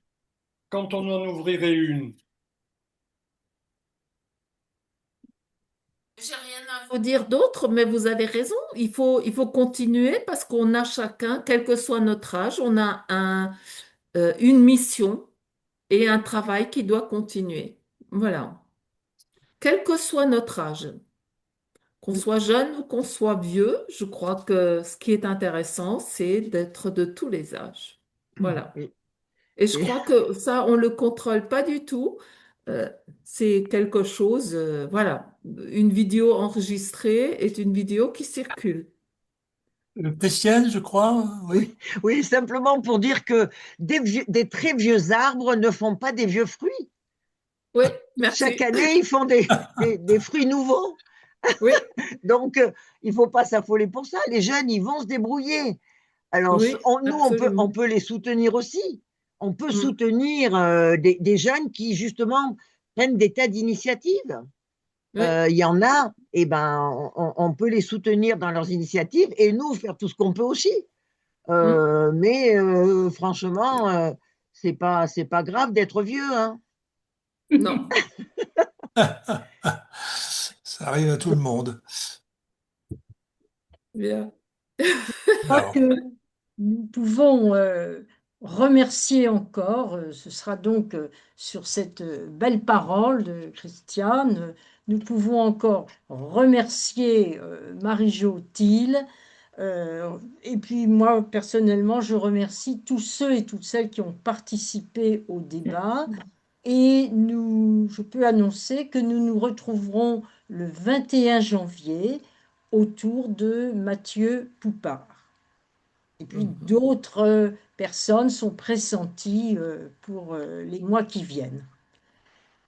quand on en ouvrirait une. J'ai rien à vous dire d'autre, mais vous avez raison. Il faut continuer parce qu'on a chacun, quel que soit notre âge, on a une mission et un travail qui doit continuer. Voilà. Quel que soit notre âge, qu'on soit jeune ou qu'on soit vieux, je crois que ce qui est intéressant, c'est d'être de tous les âges. Voilà. Et, Et je et- crois que ça, on ne le contrôle pas du tout. Euh, c'est quelque chose, voilà. Une vidéo enregistrée est une vidéo qui circule. Christiane, je crois, oui. oui, oui, simplement pour dire que des très vieux arbres ne font pas des vieux fruits. Oui, merci. Chaque année, ils font des fruits nouveaux. Oui, Donc, il ne faut pas s'affoler pour ça. Les jeunes, ils vont se débrouiller. Alors, oui, nous, absolument. on peut les soutenir aussi. On peut Mm. soutenir des jeunes qui, justement, prennent des tas d'initiatives. Oui, Il y en a, et ben, on peut les soutenir dans leurs initiatives et nous faire tout ce qu'on peut aussi. Mais franchement, c'est pas grave d'être vieux, hein. non. Ça arrive à tout le monde. Bien. crois Alors, que nous pouvons remercier encore, ce sera donc sur cette belle parole de Christiane, nous pouvons encore remercier Marie-Jo Thiel. Et puis moi, personnellement, je remercie tous ceux et toutes celles qui ont participé au débat. Et je peux annoncer que nous nous retrouverons le 21 janvier autour de Mathieu Poupard. Et puis d'autres personnes sont pressenties pour les mois qui viennent.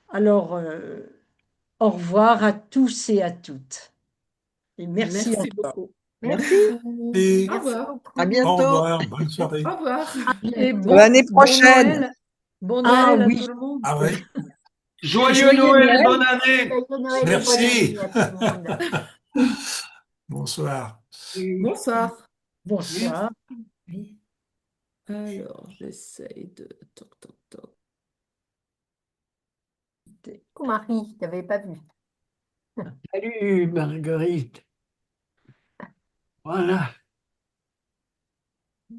Alors, au revoir à tous et à toutes. Et merci Merci encore. beaucoup. Merci. et Au Merci revoir. beaucoup. À au bientôt. revoir, bonne soirée. Au revoir. À Et bientôt. L'année prochaine. Bon Ah Noël à oui, tout le monde. Ah oui, Joyeux Noël, bonne année. Joyeux Noël et bonne merci. année à tout le monde. Bonsoir. Bonsoir. bonsoir. Alors, j'essaye de... Toc, toc, toc. Coucou Marie, je t'avais pas vu. Salut Marguerite. Voilà.